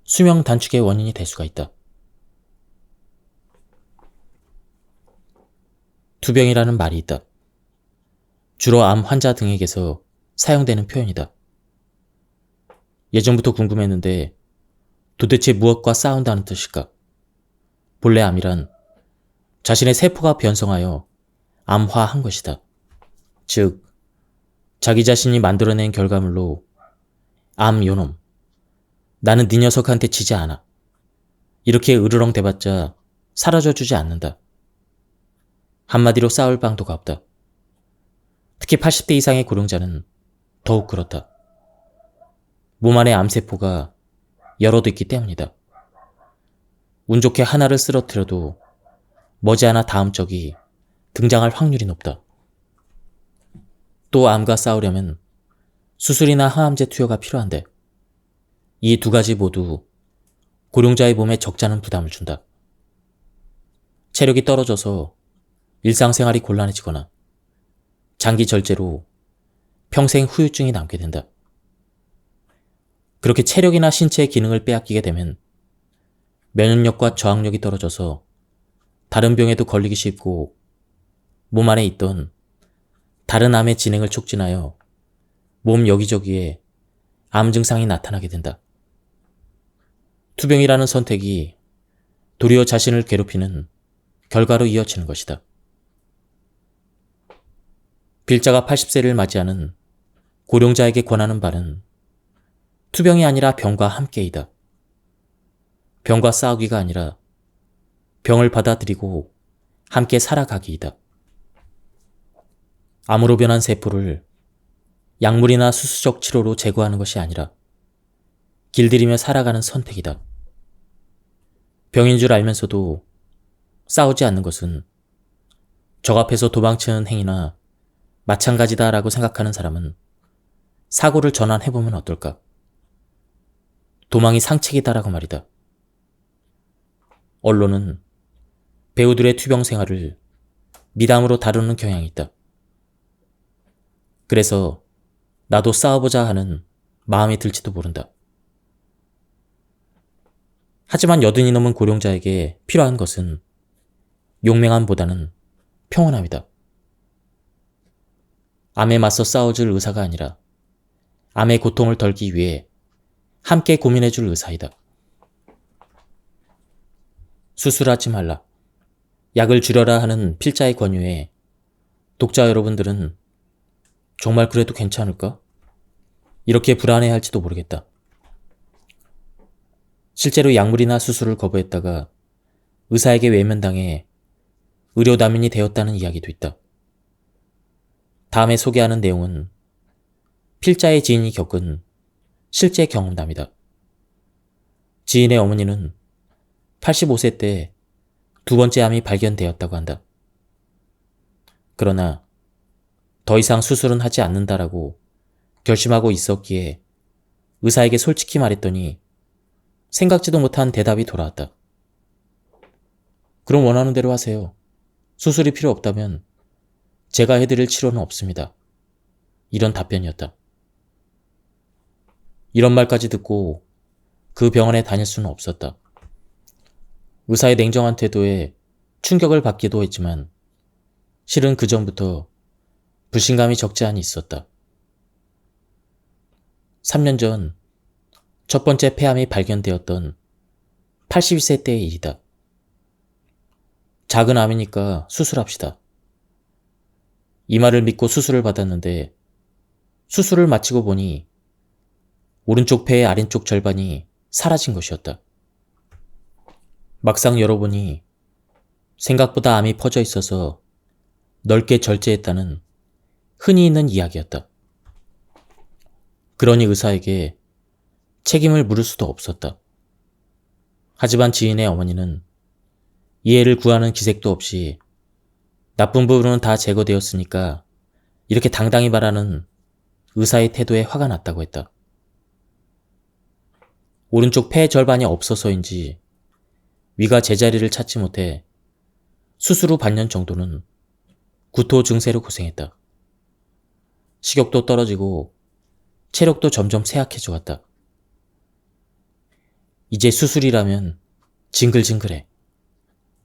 수명 단축의 원인이 될 수가 있다. 투병이라는 말이 있다. 주로 암 환자 등에게서 사용되는 표현이다. 예전부터 궁금했는데 도대체 무엇과 싸운다는 뜻일까? 본래 암이란 자신의 세포가 변성하여 암화한 것이다. 즉, 자기 자신이 만들어낸 결과물로 암 요놈, 나는 네 녀석한테 지지 않아. 이렇게 으르렁 대봤자 사라져주지 않는다. 한마디로 싸울 방도가 없다. 특히 80대 이상의 고령자는 더욱 그렇다. 몸 안에 암세포가 여럿 있기 때문이다. 운 좋게 하나를 쓰러뜨려도 머지않아 다음 적이 등장할 확률이 높다. 또 암과 싸우려면 수술이나 항암제 투여가 필요한데 이 두 가지 모두 고령자의 몸에 적잖은 부담을 준다. 체력이 떨어져서 일상생활이 곤란해지거나 장기 절제로 평생 후유증이 남게 된다. 그렇게 체력이나 신체의 기능을 빼앗기게 되면 면역력과 저항력이 떨어져서 다른 병에도 걸리기 쉽고 몸 안에 있던 다른 암의 진행을 촉진하여 몸 여기저기에 암 증상이 나타나게 된다. 투병이라는 선택이 도리어 자신을 괴롭히는 결과로 이어지는 것이다. 필자가 80세를 맞이하는 고령자에게 권하는 바는 투병이 아니라 병과 함께이다. 병과 싸우기가 아니라 병을 받아들이고 함께 살아가기이다. 암으로 변한 세포를 약물이나 수수적 치료로 제거하는 것이 아니라 길들이며 살아가는 선택이다. 병인 줄 알면서도 싸우지 않는 것은 적 앞에서 도망치는 행위나 마찬가지다라고 생각하는 사람은 사고를 전환해보면 어떨까? 도망이 상책이다라고 말이다. 언론은 배우들의 투병 생활을 미담으로 다루는 경향이 있다. 그래서 나도 싸워보자 하는 마음이 들지도 모른다. 하지만 80이 넘은 고령자에게 필요한 것은 용맹함보다는 평온함이다. 암에 맞서 싸워줄 의사가 아니라 암의 고통을 덜기 위해 함께 고민해줄 의사이다. 수술하지 말라. 약을 줄여라 하는 필자의 권유에 독자 여러분들은 정말 그래도 괜찮을까? 이렇게 불안해할지도 모르겠다. 실제로 약물이나 수술을 거부했다가 의사에게 외면당해 의료난민이 되었다는 이야기도 있다. 다음에 소개하는 내용은 필자의 지인이 겪은 실제 경험담이다. 지인의 어머니는 85세 때 두 번째 암이 발견되었다고 한다. 그러나 더 이상 수술은 하지 않는다라고 결심하고 있었기에 의사에게 솔직히 말했더니 생각지도 못한 대답이 돌아왔다. 그럼 원하는 대로 하세요. 수술이 필요 없다면 제가 해드릴 치료는 없습니다. 이런 답변이었다. 이런 말까지 듣고 그 병원에 다닐 수는 없었다. 의사의 냉정한 태도에 충격을 받기도 했지만 실은 그 전부터 불신감이 적지 않이 있었다. 3년 전 첫 번째 폐암이 발견되었던 81세 때의 일이다. 작은 암이니까 수술합시다. 이 말을 믿고 수술을 받았는데 수술을 마치고 보니 오른쪽 폐의 아래쪽 절반이 사라진 것이었다. 막상 열어보니 생각보다 암이 퍼져 있어서 넓게 절제했다는 흔히 있는 이야기였다. 그러니 의사에게 책임을 물을 수도 없었다. 하지만 지인의 어머니는 이해를 구하는 기색도 없이 나쁜 부분은 다 제거되었으니까 이렇게 당당히 말하는 의사의 태도에 화가 났다고 했다. 오른쪽 폐 절반이 없어서인지 위가 제자리를 찾지 못해 수술 후 반년 정도는 구토 증세로 고생했다. 식욕도 떨어지고 체력도 점점 쇠약해져 갔다. 이제 수술이라면 징글징글해.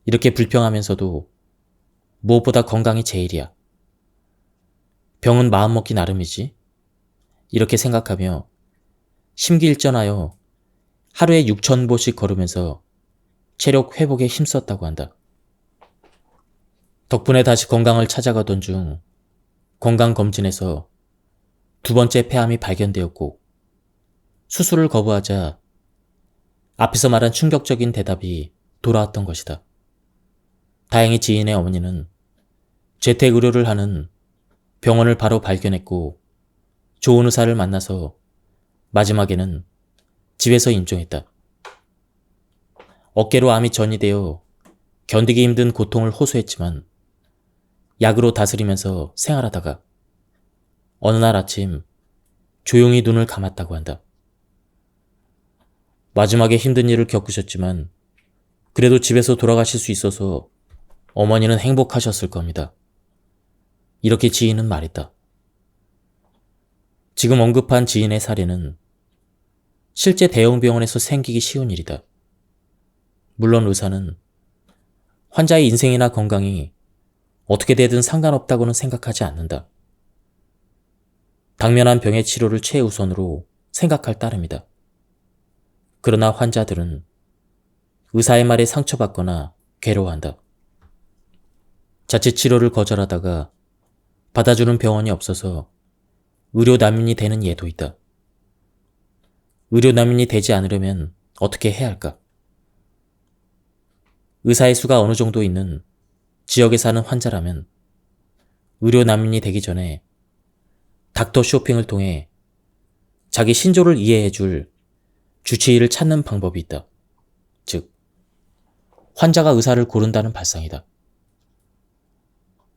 이렇게 불평하면서도 무엇보다 건강이 제일이야. 병은 마음먹기 나름이지. 이렇게 생각하며 심기일전하여 하루에 6,000보씩 걸으면서 체력 회복에 힘썼다고 한다. 덕분에 다시 건강을 찾아가던 중 건강검진에서 두 번째 폐암이 발견되었고 수술을 거부하자 앞에서 말한 충격적인 대답이 돌아왔던 것이다. 다행히 지인의 어머니는 재택의료를 하는 병원을 바로 발견했고 좋은 의사를 만나서 마지막에는 집에서 임종했다. 어깨로 암이 전이되어 견디기 힘든 고통을 호소했지만 약으로 다스리면서 생활하다가 어느 날 아침 조용히 눈을 감았다고 한다. 마지막에 힘든 일을 겪으셨지만 그래도 집에서 돌아가실 수 있어서 어머니는 행복하셨을 겁니다. 이렇게 지인은 말했다. 지금 언급한 지인의 사례는 실제 대형 병원에서 생기기 쉬운 일이다. 물론 의사는 환자의 인생이나 건강이 어떻게 되든 상관없다고는 생각하지 않는다. 당면한 병의 치료를 최우선으로 생각할 따름이다. 그러나 환자들은 의사의 말에 상처받거나 괴로워한다. 자칫 치료를 거절하다가 받아주는 병원이 없어서 의료 난민이 되는 예도 있다. 의료 난민이 되지 않으려면 어떻게 해야 할까? 의사의 수가 어느 정도 있는 지역에 사는 환자라면 의료 난민이 되기 전에 닥터 쇼핑을 통해 자기 신조를 이해해줄 주치의를 찾는 방법이 있다. 즉, 환자가 의사를 고른다는 발상이다.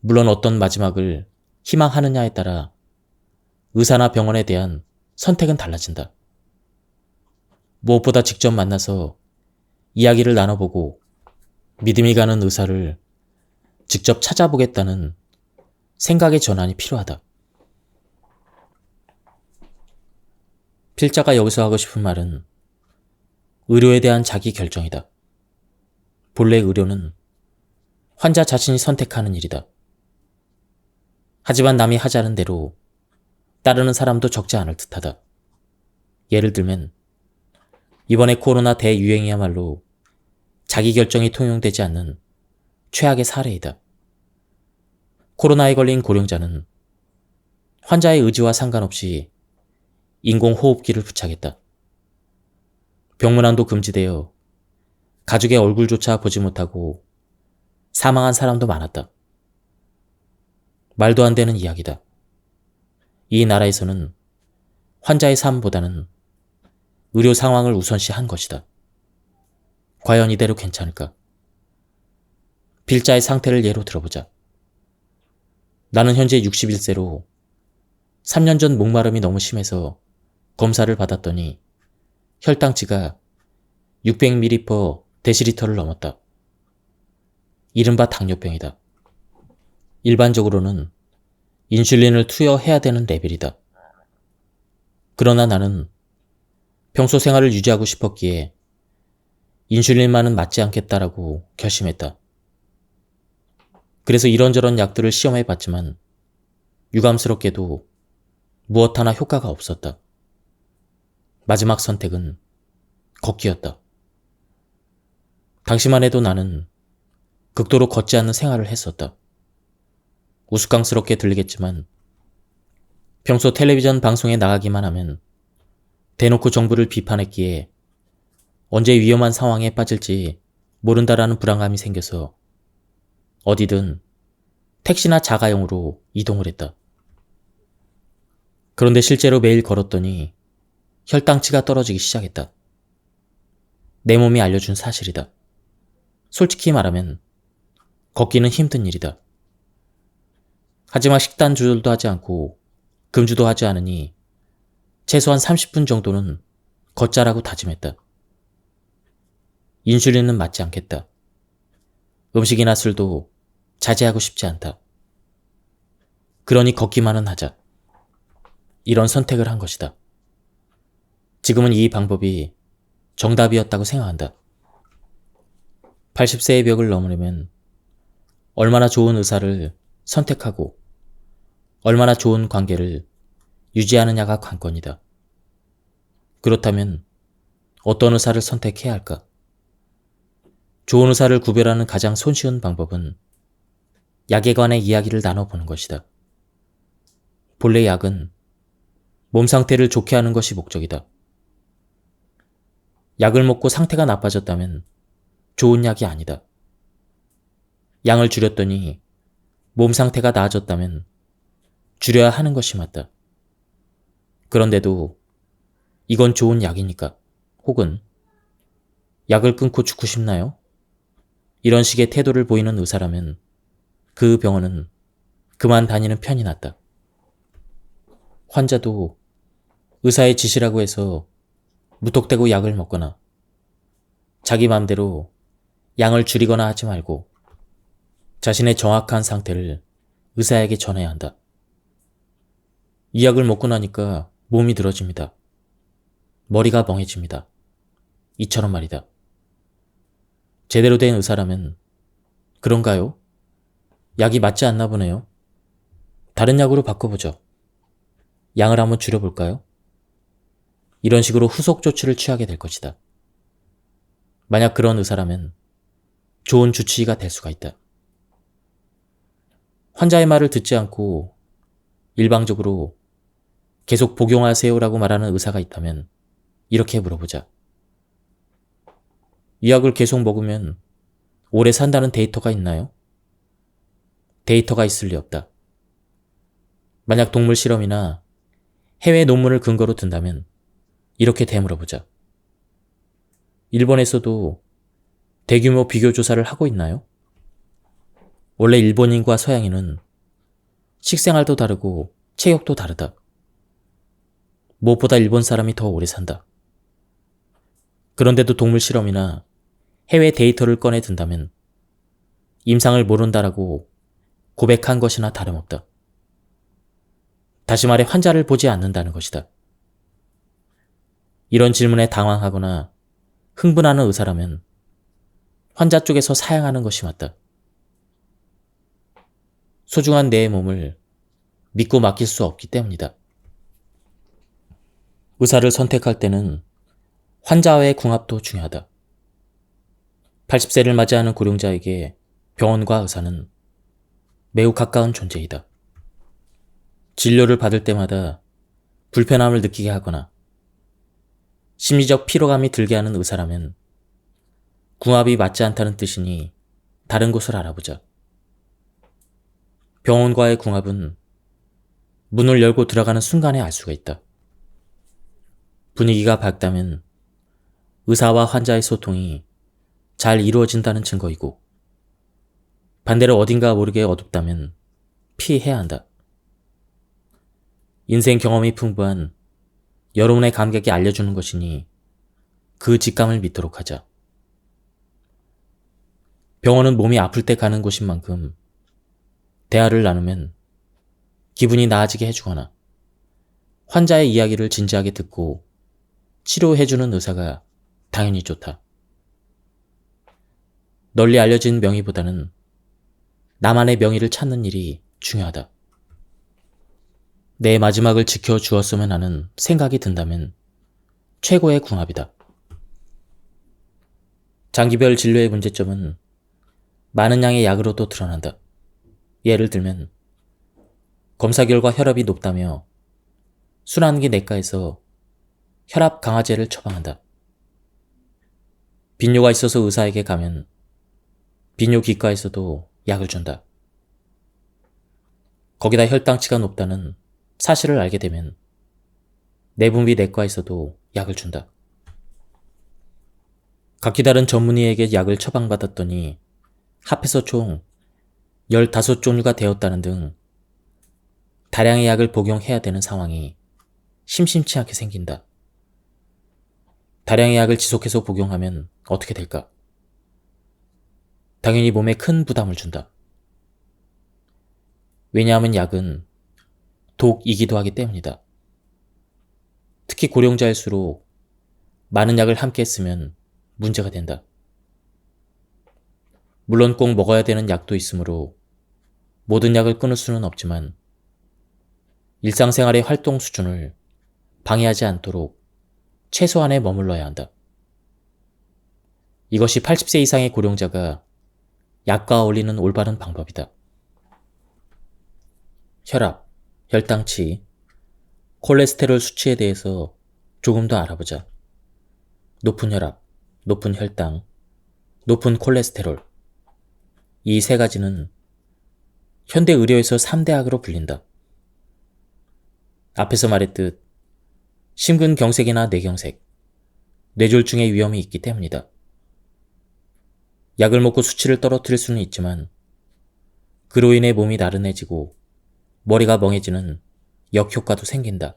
물론 어떤 마지막을 희망하느냐에 따라 의사나 병원에 대한 선택은 달라진다. 무엇보다 직접 만나서 이야기를 나눠보고 믿음이 가는 의사를 직접 찾아보겠다는 생각의 전환이 필요하다. 필자가 여기서 하고 싶은 말은 의료에 대한 자기 결정이다. 본래 의료는 환자 자신이 선택하는 일이다. 하지만 남이 하자는 대로 따르는 사람도 적지 않을 듯하다. 예를 들면 이번에 코로나 대유행이야말로 자기 결정이 통용되지 않는 최악의 사례이다. 코로나에 걸린 고령자는 환자의 의지와 상관없이 인공호흡기를 부착했다. 병문안도 금지되어 가족의 얼굴조차 보지 못하고 사망한 사람도 많았다. 말도 안 되는 이야기다. 이 나라에서는 환자의 삶보다는 의료 상황을 우선시한 것이다. 과연 이대로 괜찮을까? 빌자의 상태를 예로 들어보자. 나는 현재 61세로 3년 전 목마름이 너무 심해서 검사를 받았더니 혈당치가 600ml/데시리터를 넘었다. 이른바 당뇨병이다. 일반적으로는 인슐린을 투여해야 되는 레벨이다. 그러나 나는 평소 생활을 유지하고 싶었기에 인슐린만은 맞지 않겠다라고 결심했다. 그래서 이런저런 약들을 시험해 봤지만 유감스럽게도 무엇 하나 효과가 없었다. 마지막 선택은 걷기였다. 당시만 해도 나는 극도로 걷지 않는 생활을 했었다. 우스꽝스럽게 들리겠지만 평소 텔레비전 방송에 나가기만 하면 대놓고 정부를 비판했기에 언제 위험한 상황에 빠질지 모른다라는 불안감이 생겨서 어디든 택시나 자가용으로 이동을 했다. 그런데 실제로 매일 걸었더니 혈당치가 떨어지기 시작했다. 내 몸이 알려준 사실이다. 솔직히 말하면 걷기는 힘든 일이다. 하지만 식단 조절도 하지 않고 금주도 하지 않으니 최소한 30분 정도는 걷자라고 다짐했다. 인슐린은 맞지 않겠다. 음식이나 술도 자제하고 싶지 않다. 그러니 걷기만은 하자. 이런 선택을 한 것이다. 지금은 이 방법이 정답이었다고 생각한다. 80세의 벽을 넘으려면 얼마나 좋은 의사를 선택하고 얼마나 좋은 관계를 유지하느냐가 관건이다. 그렇다면 어떤 의사를 선택해야 할까? 좋은 의사를 구별하는 가장 손쉬운 방법은 약에 관해 이야기를 나눠보는 것이다. 본래 약은 몸 상태를 좋게 하는 것이 목적이다. 약을 먹고 상태가 나빠졌다면 좋은 약이 아니다. 양을 줄였더니 몸 상태가 나아졌다면 줄여야 하는 것이 맞다. 그런데도 이건 좋은 약이니까 혹은 약을 끊고 죽고 싶나요? 이런 식의 태도를 보이는 의사라면 그 병원은 그만 다니는 편이 낫다. 환자도 의사의 지시라고 해서 무턱대고 약을 먹거나 자기 맘대로 양을 줄이거나 하지 말고 자신의 정확한 상태를 의사에게 전해야 한다. 이 약을 먹고 나니까 몸이 늘어집니다. 머리가 멍해집니다. 이처럼 말이다. 제대로 된 의사라면 그런가요? 약이 맞지 않나 보네요. 다른 약으로 바꿔보죠. 양을 한번 줄여볼까요? 이런 식으로 후속 조치를 취하게 될 것이다. 만약 그런 의사라면 좋은 주치의가 될 수가 있다. 환자의 말을 듣지 않고 일방적으로 계속 복용하세요라고 말하는 의사가 있다면 이렇게 물어보자. 이 약을 계속 먹으면 오래 산다는 데이터가 있나요? 데이터가 있을 리 없다. 만약 동물 실험이나 해외 논문을 근거로 든다면 이렇게 되물어보자. 일본에서도 대규모 비교 조사를 하고 있나요? 원래 일본인과 서양인은 식생활도 다르고 체격도 다르다. 무엇보다 일본 사람이 더 오래 산다. 그런데도 동물 실험이나 해외 데이터를 꺼내 든다면 임상을 모른다라고 고백한 것이나 다름없다. 다시 말해 환자를 보지 않는다는 것이다. 이런 질문에 당황하거나 흥분하는 의사라면 환자 쪽에서 사양하는 것이 맞다. 소중한 내 몸을 믿고 맡길 수 없기 때문이다. 의사를 선택할 때는 환자와의 궁합도 중요하다. 80세를 맞이하는 고령자에게 병원과 의사는 매우 가까운 존재이다. 진료를 받을 때마다 불편함을 느끼게 하거나 심리적 피로감이 들게 하는 의사라면 궁합이 맞지 않다는 뜻이니 다른 곳을 알아보자. 병원과의 궁합은 문을 열고 들어가는 순간에 알 수가 있다. 분위기가 밝다면 의사와 환자의 소통이 잘 이루어진다는 증거이고, 반대로 어딘가 모르게 어둡다면 피해야 한다. 인생 경험이 풍부한 여러분의 감각이 알려주는 것이니 그 직감을 믿도록 하자. 병원은 몸이 아플 때 가는 곳인 만큼 대화를 나누면 기분이 나아지게 해주거나 환자의 이야기를 진지하게 듣고 치료해주는 의사가 당연히 좋다. 널리 알려진 명의보다는 나만의 명의를 찾는 일이 중요하다. 내 마지막을 지켜주었으면 하는 생각이 든다면 최고의 궁합이다. 장기별 진료의 문제점은 많은 양의 약으로도 드러난다. 예를 들면 검사 결과 혈압이 높다며 순환기 내과에서 혈압 강화제를 처방한다. 빈뇨가 있어서 의사에게 가면 빈뇨기과에서도 약을 준다. 거기다 혈당치가 높다는 사실을 알게 되면 내분비 내과에서도 약을 준다. 각기 다른 전문의에게 약을 처방받았더니 합해서 총 15종류가 되었다는 등 다량의 약을 복용해야 되는 상황이 심심치 않게 생긴다. 다량의 약을 지속해서 복용하면 어떻게 될까? 당연히 몸에 큰 부담을 준다. 왜냐하면 약은 독이기도 하기 때문이다. 특히 고령자일수록 많은 약을 함께 쓰면 문제가 된다. 물론 꼭 먹어야 되는 약도 있으므로 모든 약을 끊을 수는 없지만 일상생활의 활동 수준을 방해하지 않도록 최소한에 머물러야 한다. 이것이 80세 이상의 고령자가 약과 어울리는 올바른 방법이다. 혈압, 혈당치, 콜레스테롤 수치에 대해서 조금 더 알아보자. 높은 혈압, 높은 혈당, 높은 콜레스테롤. 이 세 가지는 현대 의료에서 3대 악으로 불린다. 앞에서 말했듯 심근경색이나 뇌경색, 뇌졸중의 위험이 있기 때문이다. 약을 먹고 수치를 떨어뜨릴 수는 있지만 그로 인해 몸이 나른해지고 머리가 멍해지는 역효과도 생긴다.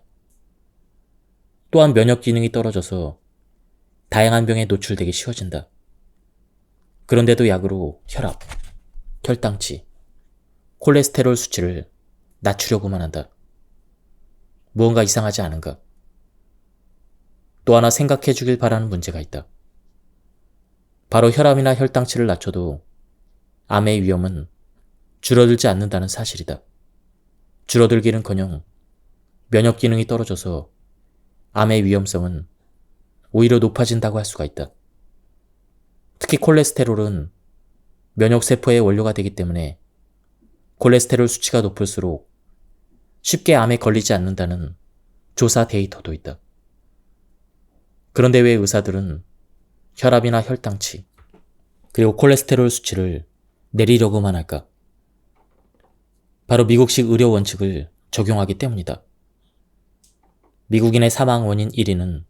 또한 면역 기능이 떨어져서 다양한 병에 노출되기 쉬워진다. 그런데도 약으로 혈압, 혈당치, 콜레스테롤 수치를 낮추려고만 한다. 무언가 이상하지 않은가? 또 하나 생각해 주길 바라는 문제가 있다. 바로 혈압이나 혈당치를 낮춰도 암의 위험은 줄어들지 않는다는 사실이다. 줄어들기는커녕 면역 기능이 떨어져서 암의 위험성은 오히려 높아진다고 할 수가 있다. 특히 콜레스테롤은 면역세포의 원료가 되기 때문에 콜레스테롤 수치가 높을수록 쉽게 암에 걸리지 않는다는 조사 데이터도 있다. 그런데 왜 의사들은 혈압이나 혈당치, 그리고 콜레스테롤 수치를 내리려고만 할까? 바로 미국식 의료 원칙을 적용하기 때문이다. 미국인의 사망 원인 1위는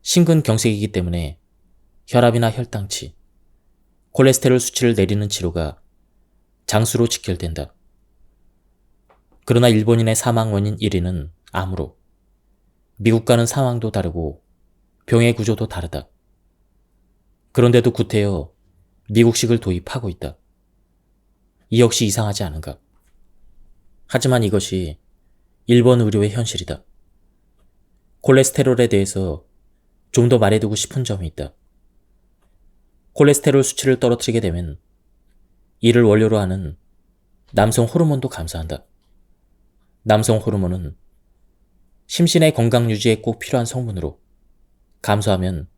심근경색이기 때문에 혈압이나 혈당치, 콜레스테롤 수치를 내리는 치료가 장수로 직결된다. 그러나 일본인의 사망 원인 1위는 암으로, 미국과는 상황도 다르고 병의 구조도 다르다. 그런데도 구태여 미국식을 도입하고 있다. 이 역시 이상하지 않은가? 하지만 이것이 일본 의료의 현실이다. 콜레스테롤에 대해서 좀 더 말해두고 싶은 점이 있다. 콜레스테롤 수치를 떨어뜨리게 되면 이를 원료로 하는 남성 호르몬도 감소한다. 남성 호르몬은 심신의 건강 유지에 꼭 필요한 성분으로 감소하면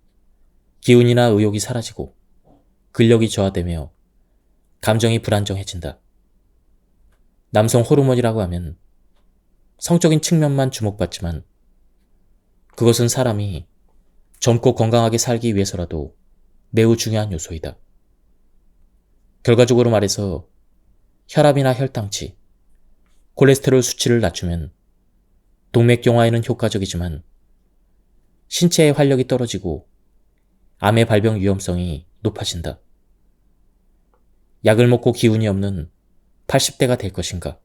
기운이나 의욕이 사라지고 근력이 저하되며 감정이 불안정해진다. 남성 호르몬이라고 하면 성적인 측면만 주목받지만 그것은 사람이 젊고 건강하게 살기 위해서라도 매우 중요한 요소이다. 결과적으로 말해서 혈압이나 혈당치, 콜레스테롤 수치를 낮추면 동맥경화에는 효과적이지만 신체의 활력이 떨어지고 암의 발병 위험성이 높아진다. 약을 먹고 기운이 없는 80대가 될 것인가?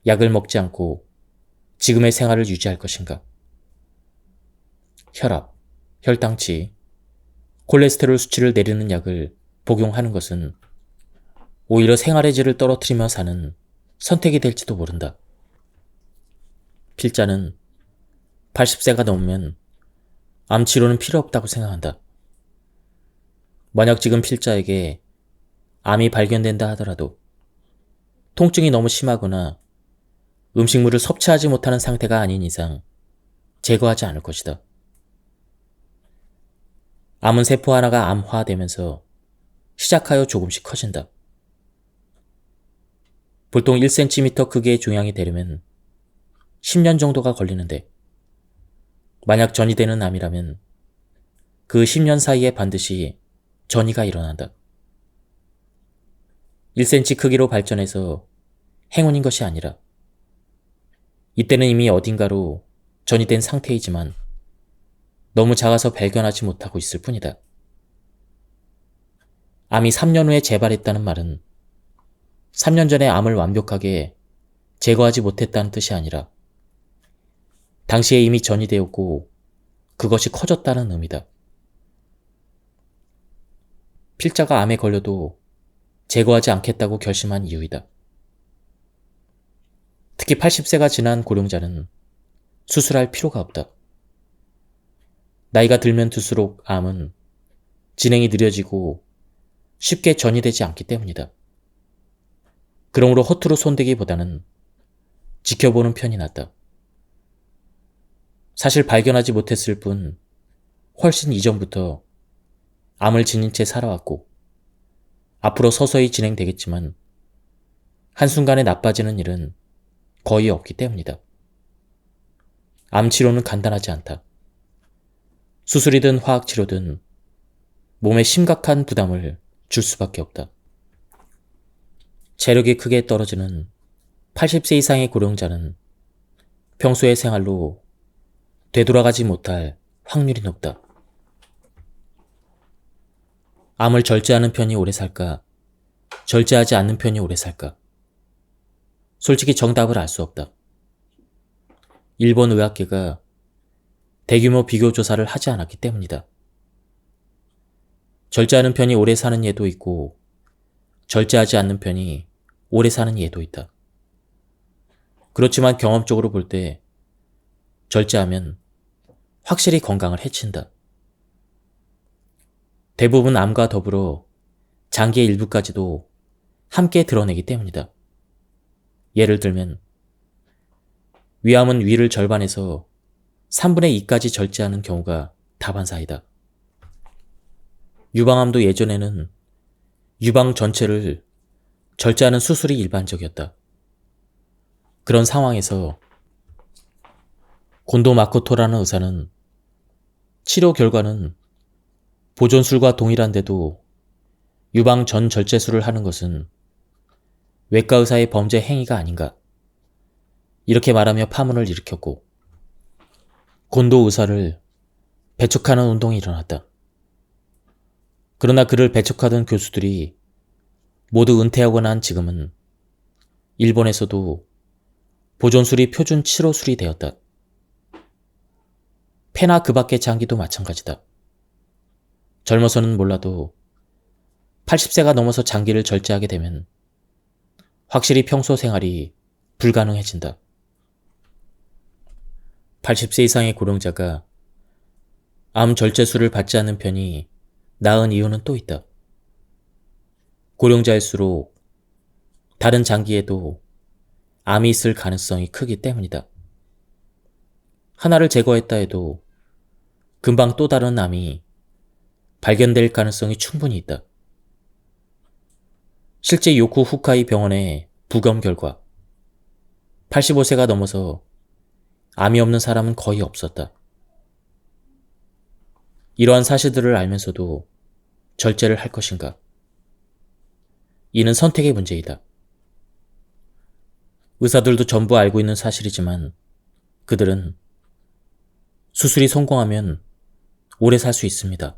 약을 먹지 않고 지금의 생활을 유지할 것인가? 혈압, 혈당치, 콜레스테롤 수치를 내리는 약을 복용하는 것은 오히려 생활의 질을 떨어뜨리며 사는 선택이 될지도 모른다. 필자는 80세가 넘으면 암 치료는 필요 없다고 생각한다. 만약 지금 필자에게 암이 발견된다 하더라도 통증이 너무 심하거나 음식물을 섭취하지 못하는 상태가 아닌 이상 제거하지 않을 것이다. 암은 세포 하나가 암화되면서 시작하여 조금씩 커진다. 보통 1cm 크기의 종양이 되려면 10년 정도가 걸리는데 만약 전이되는 암이라면 그 10년 사이에 반드시 전이가 일어난다. 1cm 크기로 발전해서 행운인 것이 아니라 이때는 이미 어딘가로 전이된 상태이지만 너무 작아서 발견하지 못하고 있을 뿐이다. 암이 3년 후에 재발했다는 말은 3년 전에 암을 완벽하게 제거하지 못했다는 뜻이 아니라 당시에 이미 전이되었고 그것이 커졌다는 의미다. 필자가 암에 걸려도 제거하지 않겠다고 결심한 이유이다. 특히 80세가 지난 고령자는 수술할 필요가 없다. 나이가 들면 들수록 암은 진행이 느려지고 쉽게 전이되지 않기 때문이다. 그러므로 허투루 손대기보다는 지켜보는 편이 낫다. 사실 발견하지 못했을 뿐 훨씬 이전부터 암을 지닌 채 살아왔고 앞으로 서서히 진행되겠지만 한순간에 나빠지는 일은 거의 없기 때문이다. 암 치료는 간단하지 않다. 수술이든 화학치료든 몸에 심각한 부담을 줄 수밖에 없다. 체력이 크게 떨어지는 80세 이상의 고령자는 평소의 생활로 되돌아가지 못할 확률이 높다. 암을 절제하는 편이 오래 살까? 절제하지 않는 편이 오래 살까? 솔직히 정답을 알 수 없다. 일본 의학계가 대규모 비교 조사를 하지 않았기 때문이다. 절제하는 편이 오래 사는 예도 있고 절제하지 않는 편이 오래 사는 예도 있다. 그렇지만 경험적으로 볼 때 절제하면 확실히 건강을 해친다. 대부분 암과 더불어 장기의 일부까지도 함께 드러내기 때문이다. 예를 들면 위암은 위를 절반에서 3분의 2까지 절제하는 경우가 다반사이다. 유방암도 예전에는 유방 전체를 절제하는 수술이 일반적이었다. 그런 상황에서 곤도 마코토라는 의사는 치료 결과는 보존술과 동일한데도 유방 전 절제술을 하는 것은 외과 의사의 범죄 행위가 아닌가 이렇게 말하며 파문을 일으켰고 곤도 의사를 배척하는 운동이 일어났다. 그러나 그를 배척하던 교수들이 모두 은퇴하고 난 지금은 일본에서도 보존술이 표준 치료술이 되었다. 폐나 그 밖의 장기도 마찬가지다. 젊어서는 몰라도 80세가 넘어서 장기를 절제하게 되면 확실히 평소 생활이 불가능해진다. 80세 이상의 고령자가 암 절제술을 받지 않는 편이 나은 이유는 또 있다. 고령자일수록 다른 장기에도 암이 있을 가능성이 크기 때문이다. 하나를 제거했다 해도 금방 또 다른 암이 발견될 가능성이 충분히 있다. 실제 요쿠 후카이 병원의 부검 결과 85세가 넘어서 암이 없는 사람은 거의 없었다. 이러한 사실들을 알면서도 절제를 할 것인가? 이는 선택의 문제이다. 의사들도 전부 알고 있는 사실이지만 그들은 수술이 성공하면 오래 살 수 있습니다.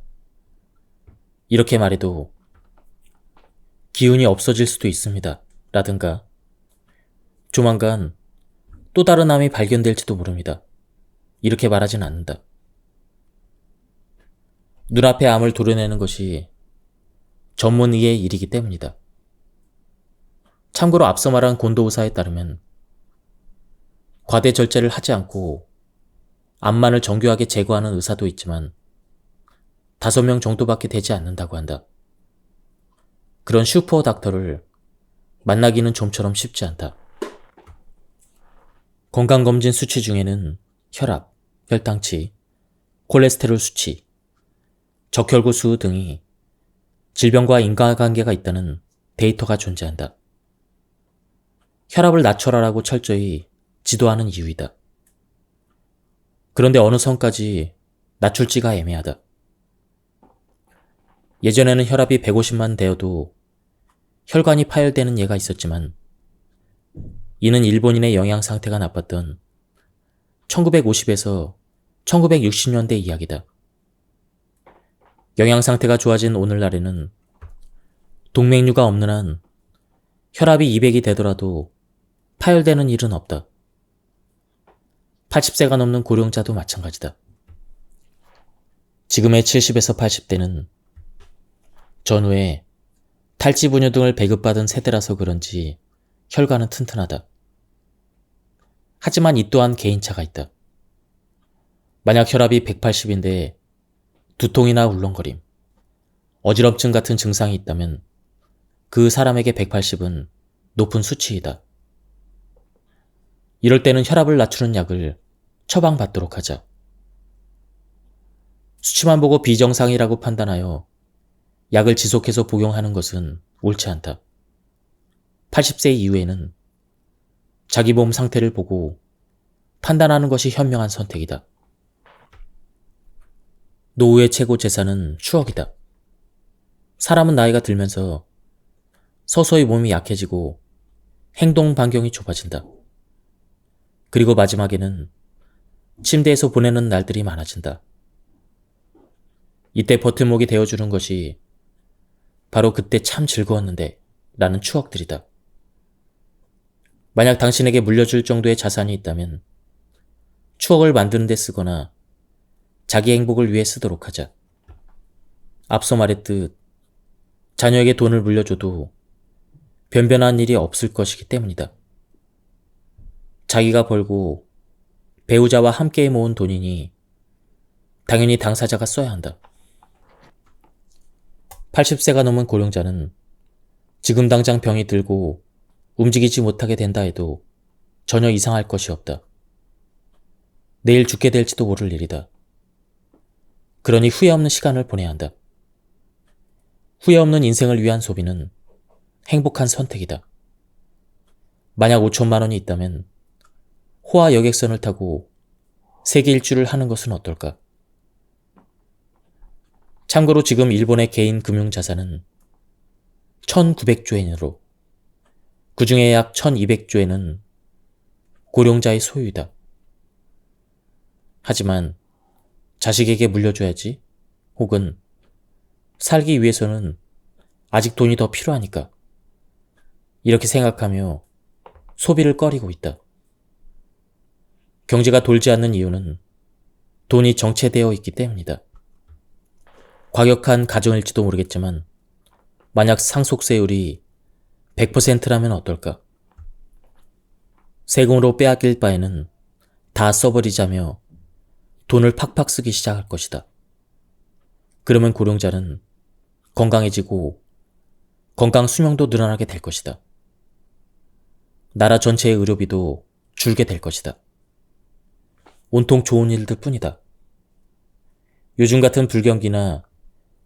이렇게 말해도 기운이 없어질 수도 있습니다. 라든가 조만간 또 다른 암이 발견될지도 모릅니다. 이렇게 말하진 않는다. 눈앞에 암을 도려내는 것이 전문의의 일이기 때문이다. 참고로 앞서 말한 곤도 의사에 따르면 과대 절제를 하지 않고 암만을 정교하게 제거하는 의사도 있지만 5명 정도밖에 되지 않는다고 한다. 그런 슈퍼 닥터를 만나기는 좀처럼 쉽지 않다. 건강검진 수치 중에는 혈압, 혈당치, 콜레스테롤 수치, 적혈구 수 등이 질병과 인과관계가 있다는 데이터가 존재한다. 혈압을 낮춰라라고 철저히 지도하는 이유이다. 그런데 어느 선까지 낮출지가 애매하다. 예전에는 혈압이 150만 되어도 혈관이 파열되는 예가 있었지만 이는 일본인의 영양 상태가 나빴던 1950에서 1960년대 이야기다. 영양 상태가 좋아진 오늘날에는 동맥류가 없는 한 혈압이 200이 되더라도 파열되는 일은 없다. 80세가 넘는 고령자도 마찬가지다. 지금의 70에서 80대는 전후에 탈지 분유 등을 배급받은 세대라서 그런지 혈관은 튼튼하다. 하지만 이 또한 개인차가 있다. 만약 혈압이 180인데 두통이나 울렁거림, 어지럼증 같은 증상이 있다면 그 사람에게 180은 높은 수치이다. 이럴 때는 혈압을 낮추는 약을 처방받도록 하자. 수치만 보고 비정상이라고 판단하여 약을 지속해서 복용하는 것은 옳지 않다. 80세 이후에는 자기 몸 상태를 보고 판단하는 것이 현명한 선택이다. 노후의 최고 재산은 추억이다. 사람은 나이가 들면서 서서히 몸이 약해지고 행동 반경이 좁아진다. 그리고 마지막에는 침대에서 보내는 날들이 많아진다. 이때 버팀목이 되어주는 것이 바로 그때 참 즐거웠는데 라는 추억들이다. 만약 당신에게 물려줄 정도의 자산이 있다면 추억을 만드는 데 쓰거나 자기 행복을 위해 쓰도록 하자. 앞서 말했듯 자녀에게 돈을 물려줘도 변변한 일이 없을 것이기 때문이다. 자기가 벌고 배우자와 함께 모은 돈이니 당연히 당사자가 써야 한다. 80세가 넘은 고령자는 지금 당장 병이 들고 움직이지 못하게 된다 해도 전혀 이상할 것이 없다. 내일 죽게 될지도 모를 일이다. 그러니 후회 없는 시간을 보내야 한다. 후회 없는 인생을 위한 소비는 행복한 선택이다. 만약 5천만 원이 있다면 호화 여객선을 타고 세계 일주를 하는 것은 어떨까? 참고로 지금 일본의 개인 금융자산은 1900조 엔으로 그 중에 약 1200조 엔은 고령자의 소유이다. 하지만 자식에게 물려줘야지 혹은 살기 위해서는 아직 돈이 더 필요하니까 이렇게 생각하며 소비를 꺼리고 있다. 경제가 돌지 않는 이유는 돈이 정체되어 있기 때문이다. 과격한 가정일지도 모르겠지만 만약 상속세율이 100%라면 어떨까? 세금으로 빼앗길 바에는 다 써버리자며 돈을 팍팍 쓰기 시작할 것이다. 그러면 고령자는 건강해지고 건강 수명도 늘어나게 될 것이다. 나라 전체의 의료비도 줄게 될 것이다. 온통 좋은 일들 뿐이다. 요즘 같은 불경기나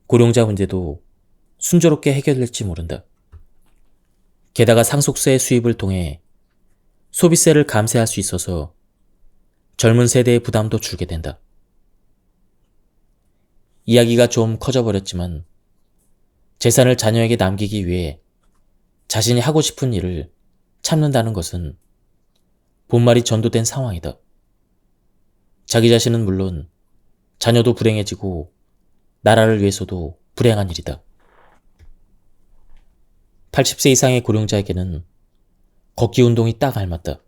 고령자 문제도 순조롭게 해결될지 모른다. 게다가 상속세 수입을 통해 소비세를 감세할 수 있어서 젊은 세대의 부담도 줄게 된다. 이야기가 좀 커져버렸지만 재산을 자녀에게 남기기 위해 자신이 하고 싶은 일을 참는다는 것은 본말이 전도된 상황이다. 자기 자신은 물론 자녀도 불행해지고 나라를 위해서도 불행한 일이다. 80세 이상의 고령자에게는 걷기 운동이 딱 알맞다.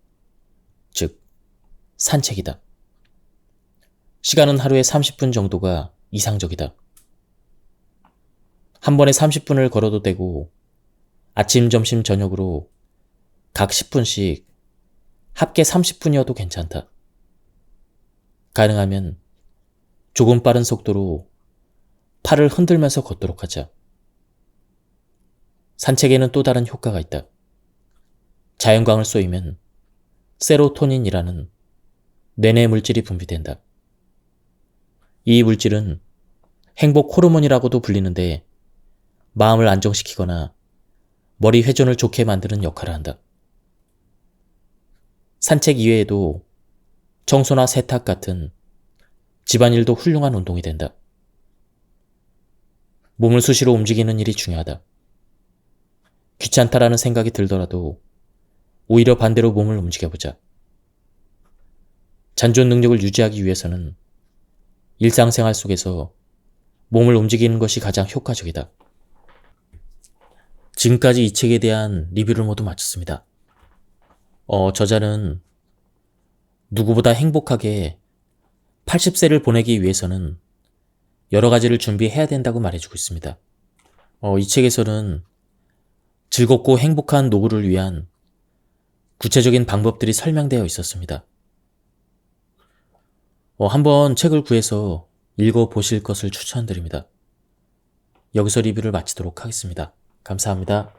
즉, 산책이다. 시간은 하루에 30분 정도가 이상적이다. 한 번에 30분을 걸어도 되고 아침, 점심, 저녁으로 각 10분씩 합계 30분이어도 괜찮다. 가능하면 조금 빠른 속도로 팔을 흔들면서 걷도록 하자. 산책에는 또 다른 효과가 있다. 자연광을 쏘이면 세로토닌이라는 뇌내 물질이 분비된다. 이 물질은 행복 호르몬이라고도 불리는데 마음을 안정시키거나 머리 회전을 좋게 만드는 역할을 한다. 산책 이외에도 청소나 세탁 같은 집안일도 훌륭한 운동이 된다. 몸을 수시로 움직이는 일이 중요하다. 귀찮다라는 생각이 들더라도 오히려 반대로 몸을 움직여보자. 잔존 능력을 유지하기 위해서는 일상생활 속에서 몸을 움직이는 것이 가장 효과적이다. 지금까지 이 책에 대한 리뷰를 모두 마쳤습니다. 저자는 누구보다 행복하게 80세를 보내기 위해서는 여러 가지를 준비해야 된다고 말해주고 있습니다. 이 책에서는 즐겁고 행복한 노후를 위한 구체적인 방법들이 설명되어 있었습니다. 한번 책을 구해서 읽어보실 것을 추천드립니다. 여기서 리뷰를 마치도록 하겠습니다. 감사합니다.